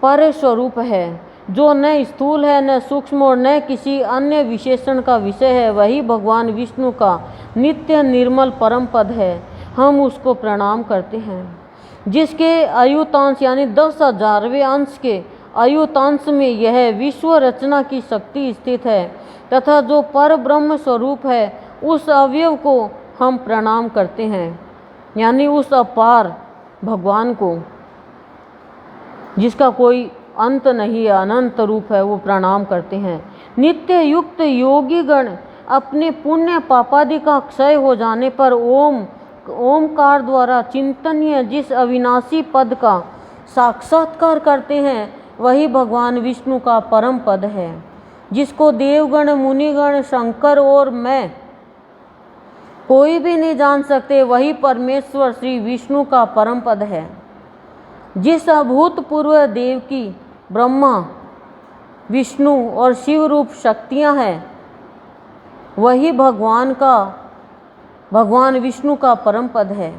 पर स्वरूप है। जो न स्थूल है, न सूक्ष्म और न किसी अन्य विशेषण का विषय है, वही भगवान विष्णु का नित्य निर्मल परम पद है। हम उसको प्रणाम करते हैं। जिसके आयुतांश यानी 10,000वें अंश के आयुतांश में यह विश्व रचना की शक्ति स्थित है, तथा जो पर ब्रह्म स्वरूप है, उस अवयव को हम प्रणाम करते हैं, यानी उस अपार भगवान को जिसका कोई अंत नहीं है, अनंत रूप है, वो प्रणाम करते हैं। नित्य युक्त योगी गण अपने पुण्य पापादि का क्षय हो जाने पर ओमकार द्वारा चिंतनीय जिस अविनाशी पद का साक्षात्कार करते हैं, वही भगवान विष्णु का परम पद है। जिसको देवगण मुनिगण शंकर और मैं कोई भी नहीं जान सकते, वही परमेश्वर श्री विष्णु का परम पद है। जिस अभूतपूर्व देव की ब्रह्मा विष्णु और शिव रूप शक्तियां हैं, वही भगवान विष्णु का परम पद है।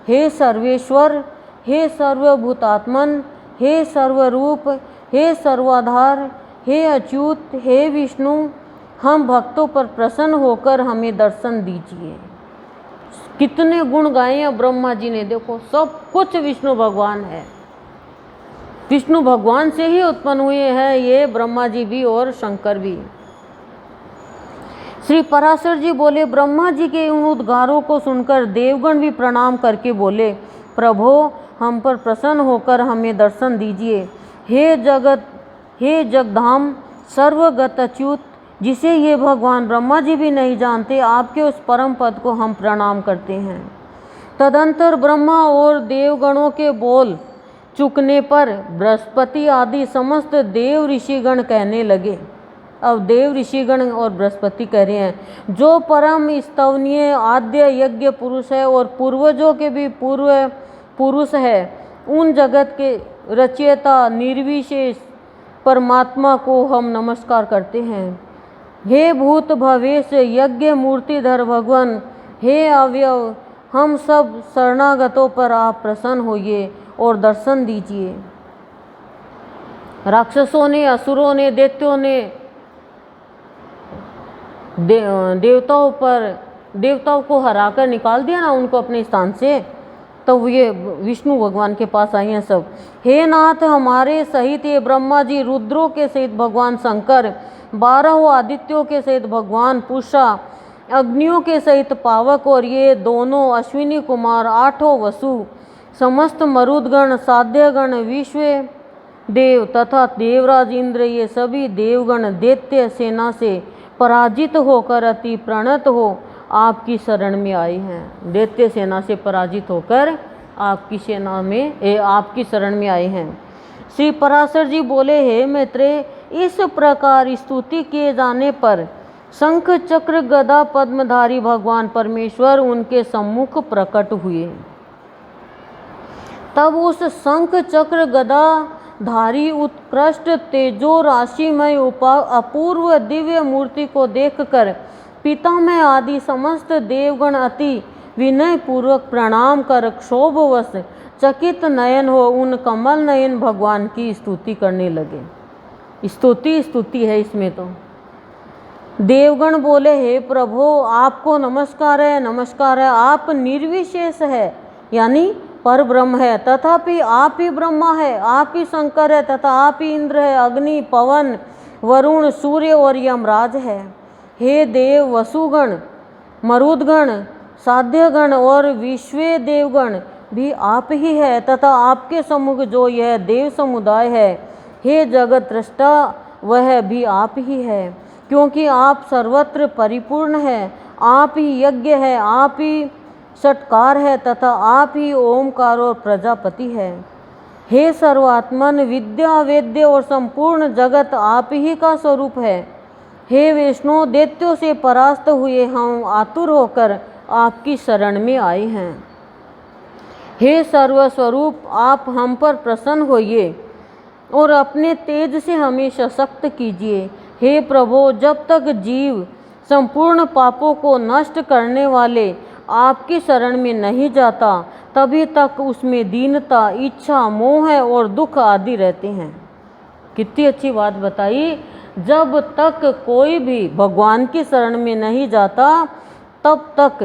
हे सर्वेश्वर, हे सर्वभूतात्मन, हे सर्वरूप, हे सर्वाधार, हे अच्युत, हे विष्णु, हम भक्तों पर प्रसन्न होकर हमें दर्शन दीजिए। कितने गुण गाए हैं ब्रह्मा जी ने, देखो सब कुछ विष्णु भगवान है। विष्णु भगवान से ही उत्पन्न हुए हैं ये ब्रह्मा जी भी और शंकर भी। श्री पराशर जी बोले, ब्रह्मा जी के उन उद्गारों को सुनकर देवगण भी प्रणाम करके बोले, प्रभो हम पर प्रसन्न होकर हमें दर्शन दीजिए। हे जगधाम सर्वगत अच्युत, जिसे ये भगवान ब्रह्मा जी भी नहीं जानते, आपके उस परम पद को हम प्रणाम करते हैं। तदंतर ब्रह्मा और देवगणों के बोल चुकने पर बृहस्पति आदि समस्त देव ऋषिगण कहने लगे, अब देव ऋषिगण और बृहस्पति कह रहे हैं, जो परम स्तवनीय आद्य यज्ञ पुरुष है और पूर्वजों के भी पूर्व पुरुष है, उन जगत के रचयिता निर्विशेष परमात्मा को हम नमस्कार करते हैं। हे भूत भवेश यज्ञ मूर्तिधर भगवान, हे अवयव, हम सब शरणागतों पर आप प्रसन्न होइए और दर्शन दीजिए। राक्षसों ने, असुरों ने, दैत्यों ने देवताओं को हराकर निकाल दिया ना उनको अपने स्थान से, तो ये विष्णु भगवान के पास आई हैं सब। हे नाथ, हमारे सहित ये ब्रह्मा जी, रुद्रों के सहित भगवान शंकर, 12 आदित्यों के सहित भगवान पूषा, अग्नियों के सहित पावक और ये दोनों अश्विनी कुमार, 8 वसु, समस्त मरुदगण, साध्यगण, विश्व देव तथा देवराज इंद्र, ये सभी देवगण दैत्य सेना से पराजित होकर अति प्रणत हो आपकी शरण में आए हैं। दैत्य सेना से पराजित होकर आपकी आपकी शरण में आए हैं। श्री पराशर जी बोले, हे मैत्रेय, इस प्रकार स्तुति किए जाने पर शंख चक्र गदा पद्मधारी भगवान परमेश्वर उनके सम्मुख प्रकट हुए। तब उस शंख चक्र गदा धारी उत्कृष्ट तेजो राशिमय अपूर्व दिव्य मूर्ति को देखकर पितामह आदि समस्त देवगण अति विनय पूर्वक प्रणाम कर क्षोभवश चकित नयन हो उन कमल नयन भगवान की स्तुति करने लगे। स्तुति है इसमें तो। देवगण बोले, हे प्रभु, आपको नमस्कार है, नमस्कार है। आप निर्विशेष है, यानी पर ब्रह्म है, तथापि आप ही ब्रह्मा है, आप ही शंकर है, तथा आप ही इंद्र है, अग्नि, पवन, वरुण, सूर्य और यमराज है। हे देव वसुगण, मरुदगण, साध्यगण और विश्वे देवगण भी आप ही है, तथा आपके सम्मुख जो यह देव समुदाय है, हे जगत दृष्टा, वह भी आप ही है, क्योंकि आप सर्वत्र परिपूर्ण है। आप ही यज्ञ है, आप ही षटकार है, तथा आप ही ओमकार और प्रजापति है। हे सर्वात्मन, विद्या वेद्य और संपूर्ण जगत आप ही का स्वरूप है। हे विष्णु, दैत्यों से परास्त हुए हम आतुर होकर आपकी शरण में आए हैं। हे सर्वस्वरूप, आप हम पर प्रसन्न होइए और अपने तेज से हमें सशक्त कीजिए। हे प्रभु, जब तक जीव संपूर्ण पापों को नष्ट करने वाले आपकी शरण में नहीं जाता, तभी तक उसमें दीनता, इच्छा, मोह और दुख आदि रहते हैं। कितनी अच्छी बात बताई। जब तक कोई भी भगवान की शरण में नहीं जाता, तब तक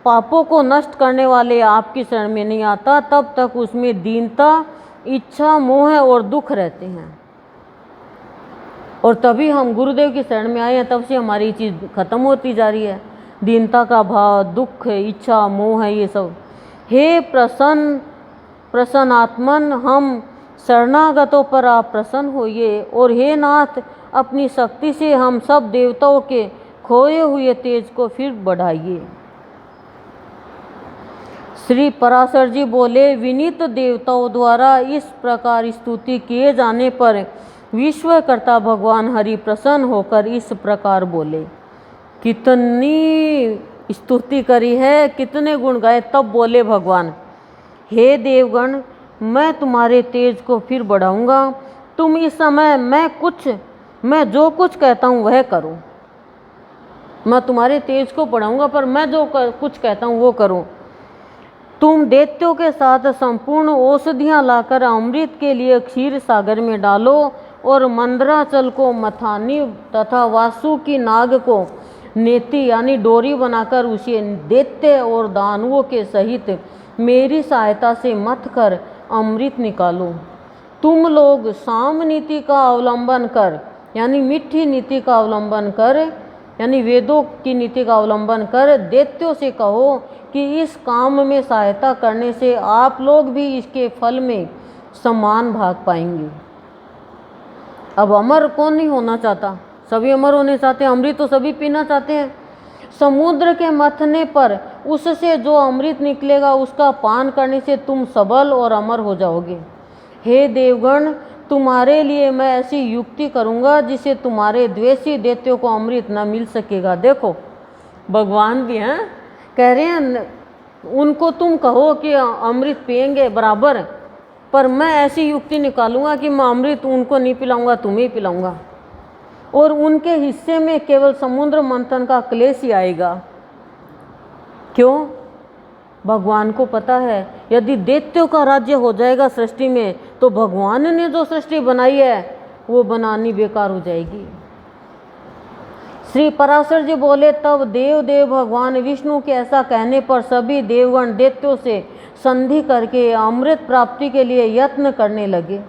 पापों को नष्ट करने वाले आपकी शरण में नहीं आता, तब तक उसमें दीनता, इच्छा, मोह और दुख रहते हैं। और तभी हम गुरुदेव की शरण में आए हैं, तब से हमारी चीज़ खत्म होती जा रही है। दीनता का भाव, दुख, इच्छा, मोह, ये सब। हे प्रसन्नात्मन, हम शरणागतों पर आप प्रसन्न होइए, और हे नाथ, अपनी शक्ति से हम सब देवताओं के खोए हुए तेज को फिर बढ़ाइए। श्री पराशर जी बोले, विनीत देवताओं द्वारा इस प्रकार स्तुति किए जाने पर विश्वकर्ता भगवान हरि प्रसन्न होकर इस प्रकार बोले। कितनी स्तुति करी है, कितने गुण गाए, तब बोले भगवान, हे देवगण, मैं तुम्हारे तेज को फिर बढ़ाऊंगा। तुम इस समय मैं जो कुछ कहता हूँ वह करो। मैं तुम्हारे तेज को बढ़ाऊंगा, पर मैं जो कुछ कहता हूँ वो करो। तुम दैत्यों के साथ संपूर्ण औषधियाँ लाकर अमृत के लिए क्षीर सागर में डालो, और मंदराचल को मथानी तथा वासुकी नाग को नेति यानी डोरी बनाकर उसे दैत्य और दानवों के सहित मेरी सहायता से मथ कर अमृत निकालो। तुम लोग साम नीति का अवलंबन कर, यानी मीठी नीति का अवलंबन कर, यानी वेदों की नीति का अवलंबन कर दैत्यों से कहो कि इस काम में सहायता करने से आप लोग भी इसके फल में समान भाग पाएंगे। अब अमर कौन नहीं होना चाहता? सभी अमर होने चाहते हैं, अमृत तो सभी पीना चाहते हैं। समुद्र के मथने पर उससे जो अमृत निकलेगा उसका पान करने से तुम सबल और अमर हो जाओगे। हे देवगण, तुम्हारे लिए मैं ऐसी युक्ति करूँगा जिससे तुम्हारे द्वेषी दैत्यों को अमृत न मिल सकेगा। देखो भगवान भी हैं, कह रहे हैं उनको तुम कहो कि अमृत पिएंगे बराबर, पर मैं ऐसी युक्ति निकालूंगा कि मैं अमृत उनको नहीं पिलाऊंगा, तुम्हें पिलाऊंगा, और उनके हिस्से में केवल समुद्र मंथन का क्लेश ही आएगा। क्यों? भगवान को पता है यदि दैत्यों का राज्य हो जाएगा सृष्टि में तो भगवान ने जो सृष्टि बनाई है वो बनानी बेकार हो जाएगी। श्री पराशर जी बोले, तब देव भगवान विष्णु के ऐसा कहने पर सभी देवगण दैत्यों से संधि करके अमृत प्राप्ति के लिए यत्न करने लगे।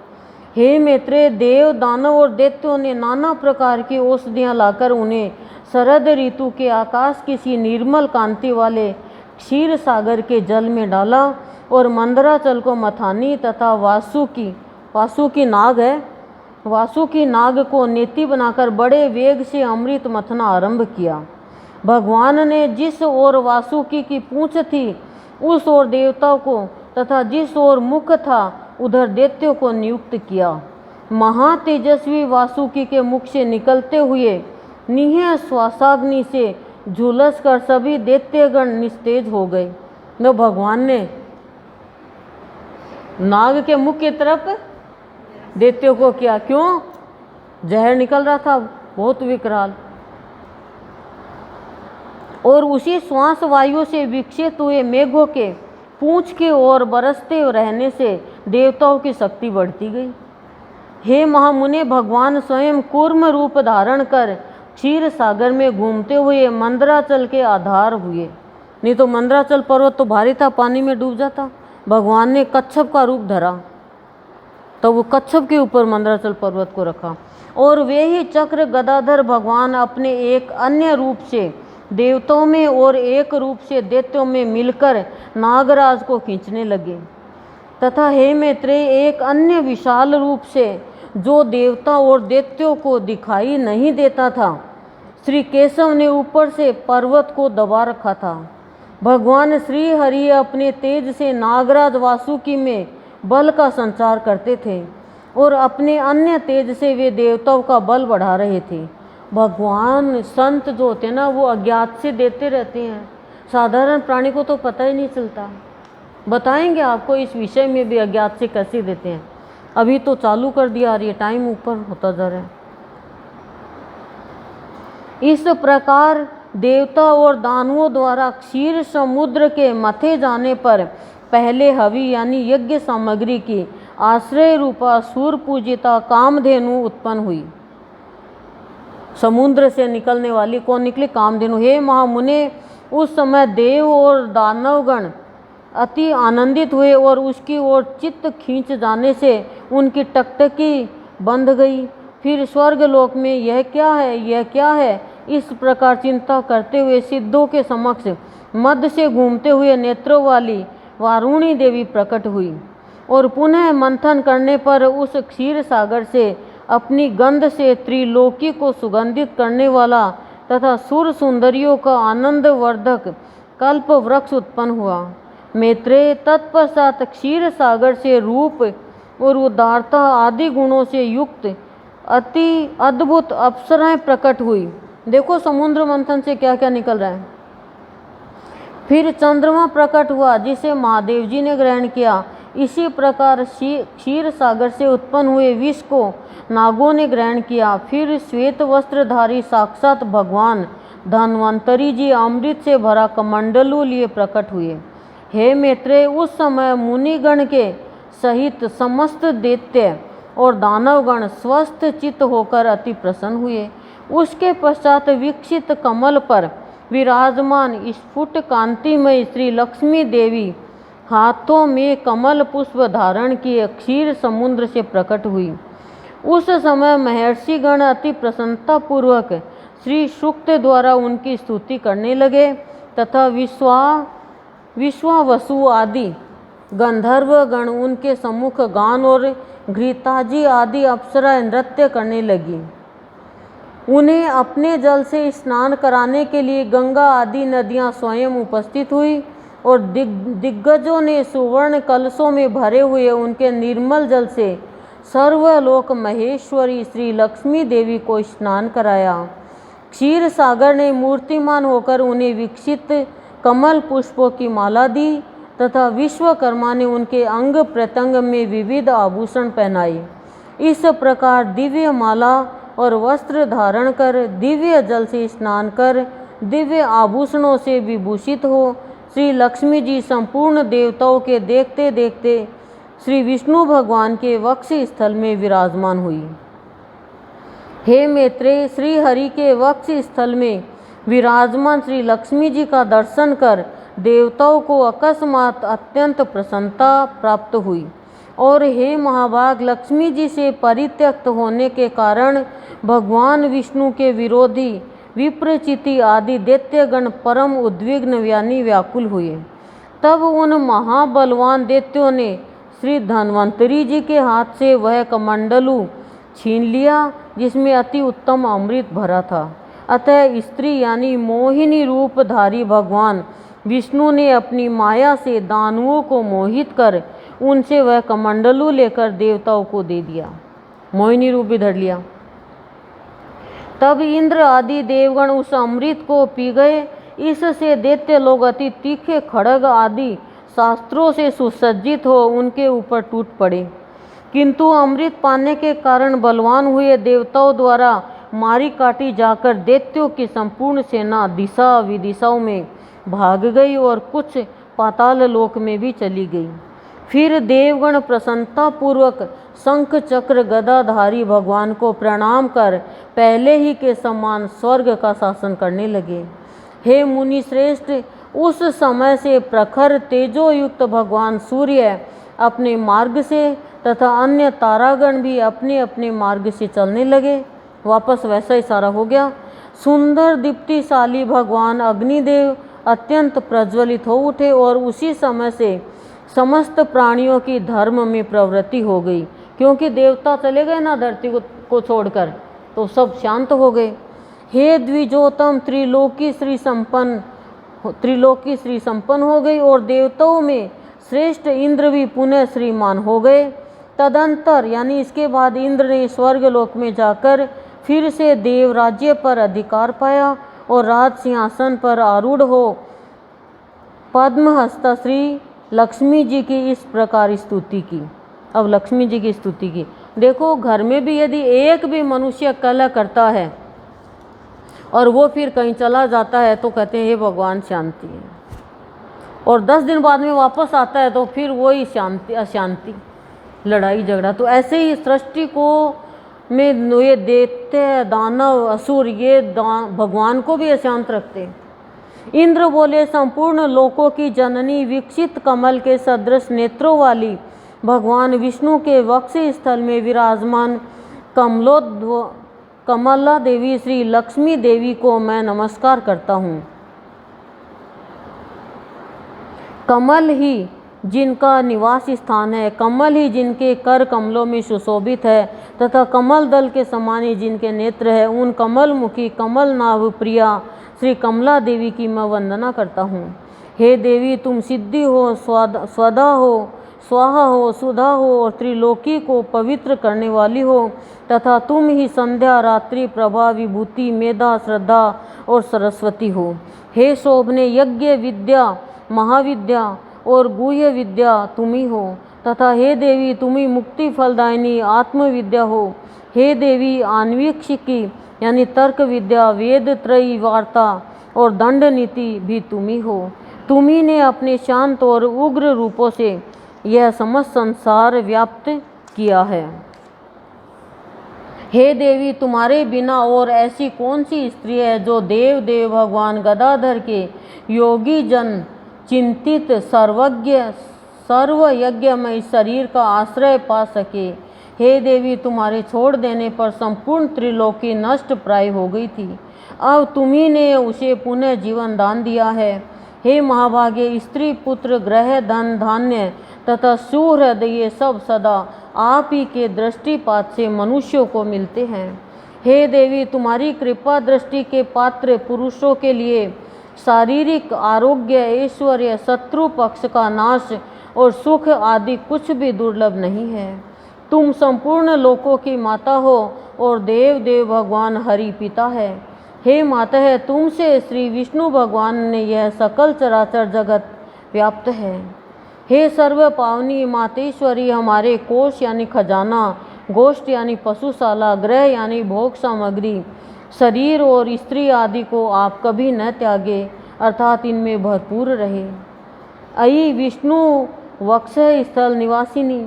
हे मैत्रेय, देव दानव और दैत्यों ने नाना प्रकार की औषधियाँ लाकर उन्हें शरद ऋतु के आकाश किसी निर्मल कांति वाले क्षीर सागर के जल में डाला और मंदराचल को मथानी तथा वासुकी नाग है, वासुकी नाग को नेति बनाकर बड़े वेग से अमृत मथना आरंभ किया। भगवान ने जिस ओर वासुकी की पूंछ थी उस ओर देवताओं को तथा जिस ओर मुख था उधर दैत्यों को नियुक्त किया। महातेजस्वी वासुकी के मुख से निकलते हुए निह श्वासाग्नि से झुलस कर सभी दैत्यगण निस्तेज हो गए। तो भगवान ने नाग के मुख की तरफ दैत्यों को किया। क्यों? जहर निकल रहा था बहुत विकराल, और उसी श्वास वायु से विकसित हुए मेघों के पूंछ की ओर बरसते रहने से देवताओं की शक्ति बढ़ती गई। हे महामुने, भगवान स्वयं कूर्म रूप धारण कर क्षीर सागर में घूमते हुए मंदराचल के आधार हुए। नहीं तो मंदराचल पर्वत तो भारी था, पानी में डूब जाता। भगवान ने कच्छप का रूप धरा तो वो कच्छप के ऊपर मंदराचल पर्वत को रखा, और वे ही चक्र गदाधर भगवान अपने एक अन्य रूप से देवताओं में और एक रूप से दैत्यों में मिलकर नागराज को खींचने लगे। तथा हे मैत्रेय, एक अन्य विशाल रूप से जो देवता और दैत्यों को दिखाई नहीं देता था, श्री केशव ने ऊपर से पर्वत को दबा रखा था। भगवान श्री हरि अपने तेज से नागराज वासुकी में बल का संचार करते थे और अपने अन्य तेज से वे देवताओं का बल बढ़ा रहे थे। भगवान संत जो होते हैं ना, वो अज्ञात से देते रहते हैं, साधारण प्राणी को तो पता ही नहीं चलता। बताएंगे आपको इस विषय में भी अज्ञात से कैसे देते हैं। अभी तो चालू कर दिया और ये टाइम ऊपर होता जा रहा है। इस प्रकार देवता और दानवों द्वारा क्षीर समुद्र के मथे जाने पर पहले हवि यानी यज्ञ सामग्री की आश्रय रूपा सूर पूजिता कामधेनु उत्पन्न हुई। समुद्र से निकलने वाली कौन निकली? कामधेनु। हे महामुने, उस समय देव और दानवगण अति आनंदित हुए और उसकी ओर चित्त खींच जाने से उनकी टकटकी बंध गई। फिर स्वर्गलोक में यह क्या है, यह क्या है, इस प्रकार चिंता करते हुए सिद्धों के समक्ष मध्य से घूमते हुए नेत्रों वाली वारुणी देवी प्रकट हुई और पुनः मंथन करने पर उस क्षीर सागर से अपनी गंध से त्रिलोकी को सुगंधित करने वाला तथा सुर सुंदरियों का आनंदवर्धक कल्प वृक्ष उत्पन्न हुआ। मैत्रेय, तत्पश्चात क्षीर सागर से रूप और उदारता आदि गुणों से युक्त अति अद्भुत अप्सराएं प्रकट हुई। देखो समुद्र मंथन से क्या क्या निकल रहा है। फिर चंद्रमा प्रकट हुआ जिसे महादेव जी ने ग्रहण किया। इसी प्रकार क्षीर सागर से उत्पन्न हुए विष को नागों ने ग्रहण किया। फिर श्वेत वस्त्रधारी साक्षात भगवान धन्वंतरी जी अमृत से भरा कमंडलू लिए प्रकट हुए। हे मैत्रेय, उस समय मुनिगण के सहित समस्त दैत्य और दानवगण स्वस्थ चित्त होकर अति प्रसन्न हुए। उसके पश्चात विकसित कमल पर विराजमान स्फुट कांतिमय श्री लक्ष्मी देवी हाथों में कमल पुष्प धारण किए क्षीर समुद्र से प्रकट हुई। उस समय महर्षि गण अति प्रसन्नता पूर्वक श्री सूक्त द्वारा उनकी स्तुति करने लगे तथा विश्वावसु आदि गंधर्व गण उनके सम्मुख गान और घृताजी आदि अप्सरा नृत्य करने लगी। उन्हें अपने जल से स्नान कराने के लिए गंगा आदि नदियां स्वयं उपस्थित हुई और दिग्गजों ने सुवर्ण कलशों में भरे हुए उनके निर्मल जल से सर्वलोक महेश्वरी श्री लक्ष्मी देवी को स्नान कराया। क्षीर सागर ने मूर्तिमान होकर उन्हें विकसित कमल पुष्पों की माला दी तथा विश्वकर्मा ने उनके अंग प्रत्यंग में विविध आभूषण पहनाए। इस प्रकार दिव्य माला और वस्त्र धारण कर, दिव्य जल से स्नान कर, दिव्य आभूषणों से विभूषित हो श्री लक्ष्मी जी संपूर्ण देवताओं के देखते देखते श्री विष्णु भगवान के वक्ष स्थल में विराजमान हुई। हे मैत्रेय, श्री हरि के वक्ष स्थल में विराजमान श्री लक्ष्मी जी का दर्शन कर देवताओं को अकस्मात अत्यंत प्रसन्नता प्राप्त हुई। और हे महाभाग, लक्ष्मी जी से परित्यक्त होने के कारण भगवान विष्णु के विरोधी विप्रचिति आदि दैत्यगण परम उद्विग्न यानी व्याकुल हुए। तब उन महाबलवान दैत्यों ने श्री धन्वंतरी जी के हाथ से वह कमंडलू छीन लिया जिसमें अति उत्तम अमृत भरा था। अतः स्त्री यानी मोहिनी रूपधारी भगवान विष्णु ने अपनी माया से दानवों को मोहित कर उनसे वह कमंडलू लेकर देवताओं को दे दिया, मोहिनी रूप भी धर लिया। तब इंद्र आदि देवगण उस अमृत को पी गए। इससे दैत्य लोग अति तीखे खड्ग आदि शास्त्रों से सुसज्जित हो उनके ऊपर टूट पड़े, किंतु अमृत पाने के कारण बलवान हुए देवताओं द्वारा मारी काटी जाकर दैत्यों की संपूर्ण सेना दिशा विदिशाओं में भाग गई और कुछ पाताल लोक में भी चली गई। फिर देवगण प्रसन्नता पूर्वक शंख चक्र गदाधारी भगवान को प्रणाम कर पहले ही के समान स्वर्ग का शासन करने लगे। हे मुनि श्रेष्ठ, उस समय से प्रखर तेजोयुक्त भगवान सूर्य अपने मार्ग से तथा अन्य तारागण भी अपने अपने मार्ग से चलने लगे। वापस वैसा ही सारा हो गया। सुंदर दीप्तिशाली भगवान अग्निदेव अत्यंत प्रज्वलित हो उठे और उसी समय से समस्त प्राणियों की धर्म में प्रवृत्ति हो गई, क्योंकि देवता चले गए ना धरती को छोड़कर, तो सब शांत हो गए। हे द्विजोतम, त्रिलोकी श्री संपन्न हो गई और देवताओं में श्रेष्ठ इंद्र भी पुनः श्रीमान हो गए। तदंतर यानी इसके बाद इंद्र ने स्वर्गलोक में जाकर फिर से देव राज्य पर अधिकार पाया और राज सिंहासन पर आरूढ़ हो पद्महस्ता श्री लक्ष्मी जी की इस प्रकार स्तुति की। अब लक्ष्मी जी की स्तुति की देखो, घर में भी यदि एक भी मनुष्य कलह करता है और वो फिर कहीं चला जाता है तो कहते हैं हे भगवान शांति है, और 10 दिन बाद में वापस आता है तो फिर वही शांति अशांति लड़ाई झगड़ा। तो ऐसे ही सृष्टि को में ये दैत्य दानव असुर ये भगवान को भी अशांत रखते। इंद्र बोले, संपूर्ण लोकों की जननी विकसित कमल के सदृश नेत्रों वाली भगवान विष्णु के वक्ष स्थल में विराजमान कमला देवी श्री लक्ष्मी देवी को मैं नमस्कार करता हूँ। कमल ही जिनका निवास स्थान है, कमल ही जिनके कर कमलों में सुशोभित है तथा कमल दल के समान ही जिनके नेत्र है, उन कमल मुखी कमल नाभ प्रिया श्री कमला देवी की मैं वंदना करता हूँ। हे देवी, तुम सिद्धि हो, स्वदा हो, स्वाहा हो, सुधा हो और त्रिलोकी को पवित्र करने वाली हो तथा तुम ही संध्या रात्रि प्रभा विभूति मेधा श्रद्धा और सरस्वती हो। हे शोभने, यज्ञ विद्या महाविद्या और गुह्य विद्या तुम ही हो तथा हे देवी तुम ही मुक्ति फलदायिनी आत्मविद्या हो। हे देवी, आन्वीक्षिकी यानी तर्क विद्या वेद त्रयी वार्ता और दंड नीति भी तुम ही हो। तुम ही ने अपने शांत और उग्र रूपों से यह समस्त संसार व्याप्त किया है। हे देवी, तुम्हारे बिना और ऐसी कौन सी स्त्री है जो देव भगवान गदाधर के योगी जन चिंतित सर्वयज्ञमय शरीर का आश्रय पा सके। हे देवी, तुम्हारे छोड़ देने पर संपूर्ण त्रिलोकी नष्ट प्राय हो गई थी, अब तुम्ही ने उसे पुनः जीवन दान दिया है। हे महाभागे, स्त्री पुत्र ग्रह धन धान्य तथा सुहृद ये सब सदा आप ही के दृष्टिपात से मनुष्यों को मिलते हैं। हे देवी, तुम्हारी कृपा दृष्टि के पात्र पुरुषों के लिए शारीरिक आरोग्य, ऐश्वर्य, शत्रु पक्ष का नाश और सुख आदि कुछ भी दुर्लभ नहीं है। तुम संपूर्ण लोकों की माता हो और देव देव भगवान हरि पिता है। हे माता है, तुमसे श्री विष्णु भगवान ने यह सकल चराचर जगत व्याप्त है। हे सर्व पावनी मातेश्वरी, हमारे कोष यानी खजाना, गोष्ठ यानी पशुशाला, ग्रह यानी भोग सामग्री, शरीर और स्त्री आदि को आप कभी न त्यागे, अर्थात इनमें भरपूर रहे। अयि विष्णु वक्ष स्थल निवासिनी,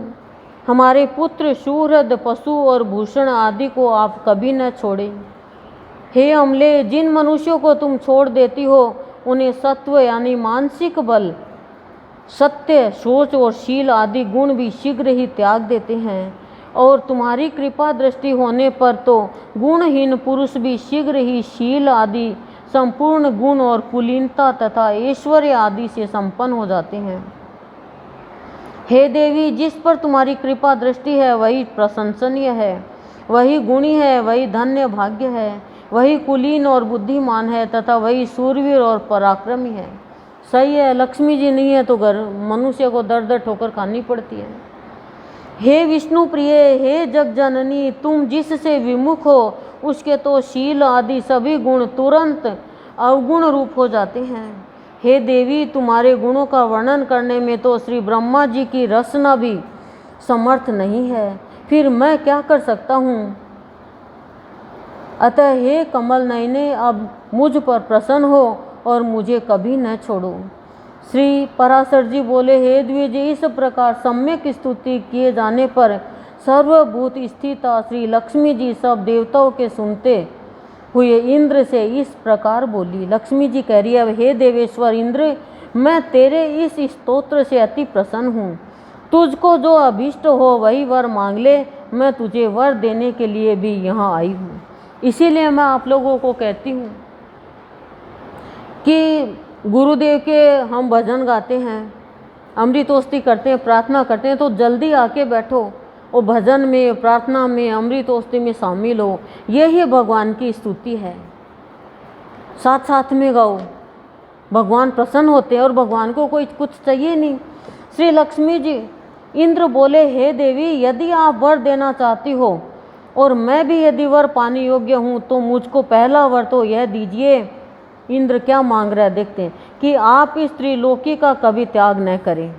हमारे पुत्र, सुहृद, पशु और भूषण आदि को आप कभी न छोड़े। हे अमले, जिन मनुष्यों को तुम छोड़ देती हो उन्हें सत्व यानी मानसिक बल, सत्य, सोच और शील आदि गुण भी शीघ्र ही त्याग देते हैं, और तुम्हारी कृपा दृष्टि होने पर तो गुणहीन पुरुष भी शीघ्र ही शील आदि संपूर्ण गुण और कुलीनता तथा ऐश्वर्य आदि से संपन्न हो जाते हैं। हे देवी, जिस पर तुम्हारी कृपा दृष्टि है वही प्रशंसनीय है, वही गुणी है, वही धन्य भाग्य है, वही कुलीन और बुद्धिमान है तथा वही सूरवीर और पराक्रमी है। सही है, लक्ष्मी जी नहीं है तो मनुष्य को दर दर ठोकर खानी पड़ती है। हे विष्णु प्रिय, हे जग जननी, तुम जिससे विमुख हो उसके तो शील आदि सभी गुण तुरंत अवगुण रूप हो जाते हैं। हे देवी, तुम्हारे गुणों का वर्णन करने में तो श्री ब्रह्मा जी की रसना भी समर्थ नहीं है, फिर मैं क्या कर सकता हूँ। अतः हे कमल नयने, अब मुझ पर प्रसन्न हो और मुझे कभी न छोड़ो। श्री पराशर जी बोले, हे द्विज, इस प्रकार सम्यक स्तुति किए जाने पर सर्वभूत स्थिता श्री लक्ष्मी जी सब देवताओं के सुनते हुए इंद्र से इस प्रकार बोली। लक्ष्मी जी कह रही है, हे देवेश्वर इंद्र, मैं तेरे इस स्तोत्र से अति प्रसन्न हूँ। तुझको जो अभीष्ट हो वही वर मांग ले, मैं तुझे वर देने के लिए भी यहाँ आई हूँ। इसीलिए मैं आप लोगों को कहती हूँ कि गुरुदेव के हम भजन गाते हैं, अमृतोस्ती करते हैं, प्रार्थना करते हैं, तो जल्दी आके बैठो और भजन में, प्रार्थना में, अमृतोस्ती में शामिल हो। यही भगवान की स्तुति है। साथ साथ में गाओ, भगवान प्रसन्न होते हैं और भगवान को कोई कुछ चाहिए नहीं। श्री लक्ष्मी जी इंद्र बोले, हे देवी, यदि आप वर देना चाहती हो और मैं भी यदि वर पाने योग्य हूँ तो मुझको पहला वर तो यह दीजिए। इंद्र क्या मांग रहा है देखते हैं, कि आप इस त्रिलोकी का कभी त्याग न करें,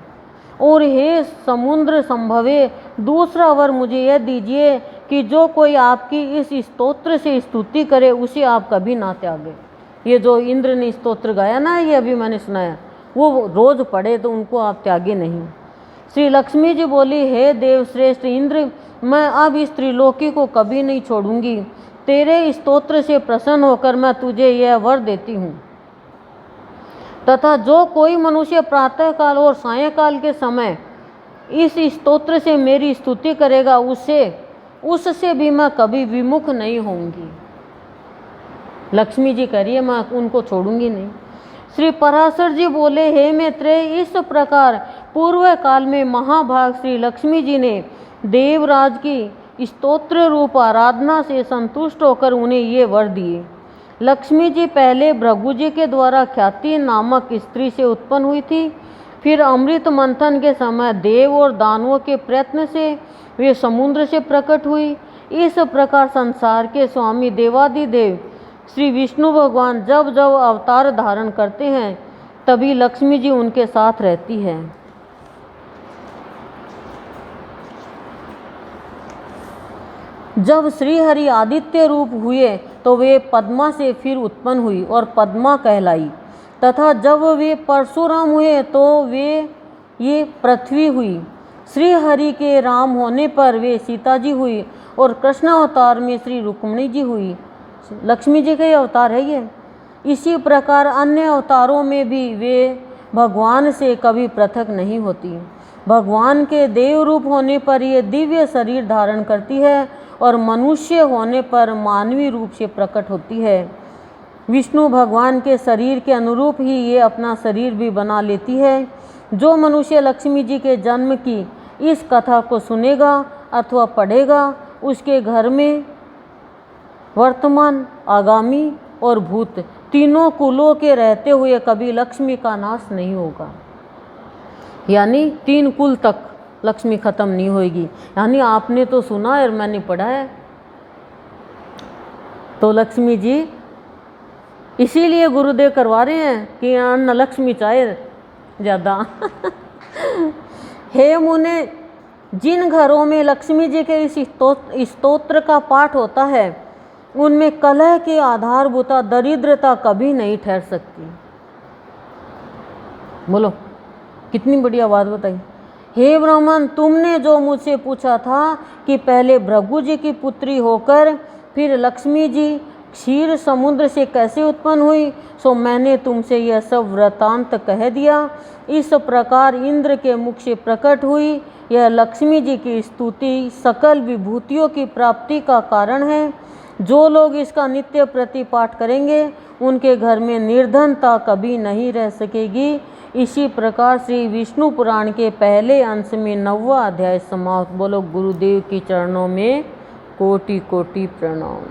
और हे समुद्र संभवे, दूसरा वर मुझे यह दीजिए कि जो कोई आपकी इस स्तोत्र से स्तुति करे उसे आप कभी ना त्यागे। ये जो इंद्र ने स्तोत्र गाया ना, ये अभी मैंने सुनाया, वो रोज पढ़े तो उनको आप त्यागे नहीं। श्री लक्ष्मी जी बोली, हे देव श्रेष्ठ इंद्र, मैं अब इस त्रिलोकी को कभी नहीं छोड़ूंगी। तेरे स्तोत्र से प्रसन्न होकर मैं तुझे यह वर देती हूँ, तथा जो कोई मनुष्य प्रातः काल और सायंकाल के समय इस स्तोत्र से मेरी स्तुति करेगा उससे भी मैं कभी विमुख नहीं होंगी। लक्ष्मी जी कह रही है, मैं उनको छोड़ूंगी नहीं। श्री पराशर जी बोले, हे मैत्रेय, इस प्रकार पूर्व काल में महाभाग श्री लक्ष्मी जी ने देवराज की स्तोत्र रूप आराधना से संतुष्ट होकर उन्हें ये वर दिए। लक्ष्मी जी पहले भृगु जी के द्वारा ख्याति नामक स्त्री से उत्पन्न हुई थी, फिर अमृत मंथन के समय देव और दानवों के प्रयत्न से वे समुद्र से प्रकट हुई। इस प्रकार संसार के स्वामी देवादिदेव श्री विष्णु भगवान जब जब अवतार धारण करते हैं तभी लक्ष्मी जी उनके साथ रहती है। जब श्री हरि आदित्य रूप हुए तो वे पद्मा से फिर उत्पन्न हुई और पद्मा कहलाई, तथा जब वे परशुराम हुए तो ये पृथ्वी हुई। श्री हरि के राम होने पर वे सीता जी हुई और कृष्ण अवतार में श्री रुक्मिणी जी हुई। लक्ष्मी जी का ही अवतार है ये। इसी प्रकार अन्य अवतारों में भी वे भगवान से कभी पृथक नहीं होती। भगवान के देव रूप होने पर ये दिव्य शरीर धारण करती है और मनुष्य होने पर मानवीय रूप से प्रकट होती है। विष्णु भगवान के शरीर के अनुरूप ही ये अपना शरीर भी बना लेती है। जो मनुष्य लक्ष्मी जी के जन्म की इस कथा को सुनेगा अथवा पढ़ेगा, उसके घर में वर्तमान, आगामी और भूत तीनों कुलों के रहते हुए कभी लक्ष्मी का नाश नहीं होगा। यानी 3 कुल तक लक्ष्मी खत्म नहीं होगी। यानी आपने तो सुना है और मैंने पढ़ा है। तो लक्ष्मी जी इसीलिए गुरुदेव करवा रहे हैं कि अन्न लक्ष्मी चाहे ज़्यादा। हे मुने, जिन घरों में लक्ष्मी जी के इस स्तोत्र का पाठ होता है उनमें कलह के आधारभूता दरिद्रता कभी नहीं ठहर सकती। बोलो, कितनी बढ़िया बात बताई। हे ब्राह्मण, तुमने जो मुझसे पूछा था कि पहले भृगु जी की पुत्री होकर फिर लक्ष्मी जी क्षीर समुद्र से कैसे उत्पन्न हुई, सो मैंने तुमसे यह सब वृतांत कह दिया। इस प्रकार इंद्र के मुख से प्रकट हुई यह लक्ष्मी जी की स्तुति सकल विभूतियों की प्राप्ति का कारण है। जो लोग इसका नित्य प्रतिपाठ करेंगे उनके घर में निर्धनता कभी नहीं रह सकेगी। इसी प्रकार श्री विष्णु पुराण के पहले अंश में 9वां अध्याय समाप्त। बोलो, गुरुदेव के चरणों में कोटि कोटि प्रणाम।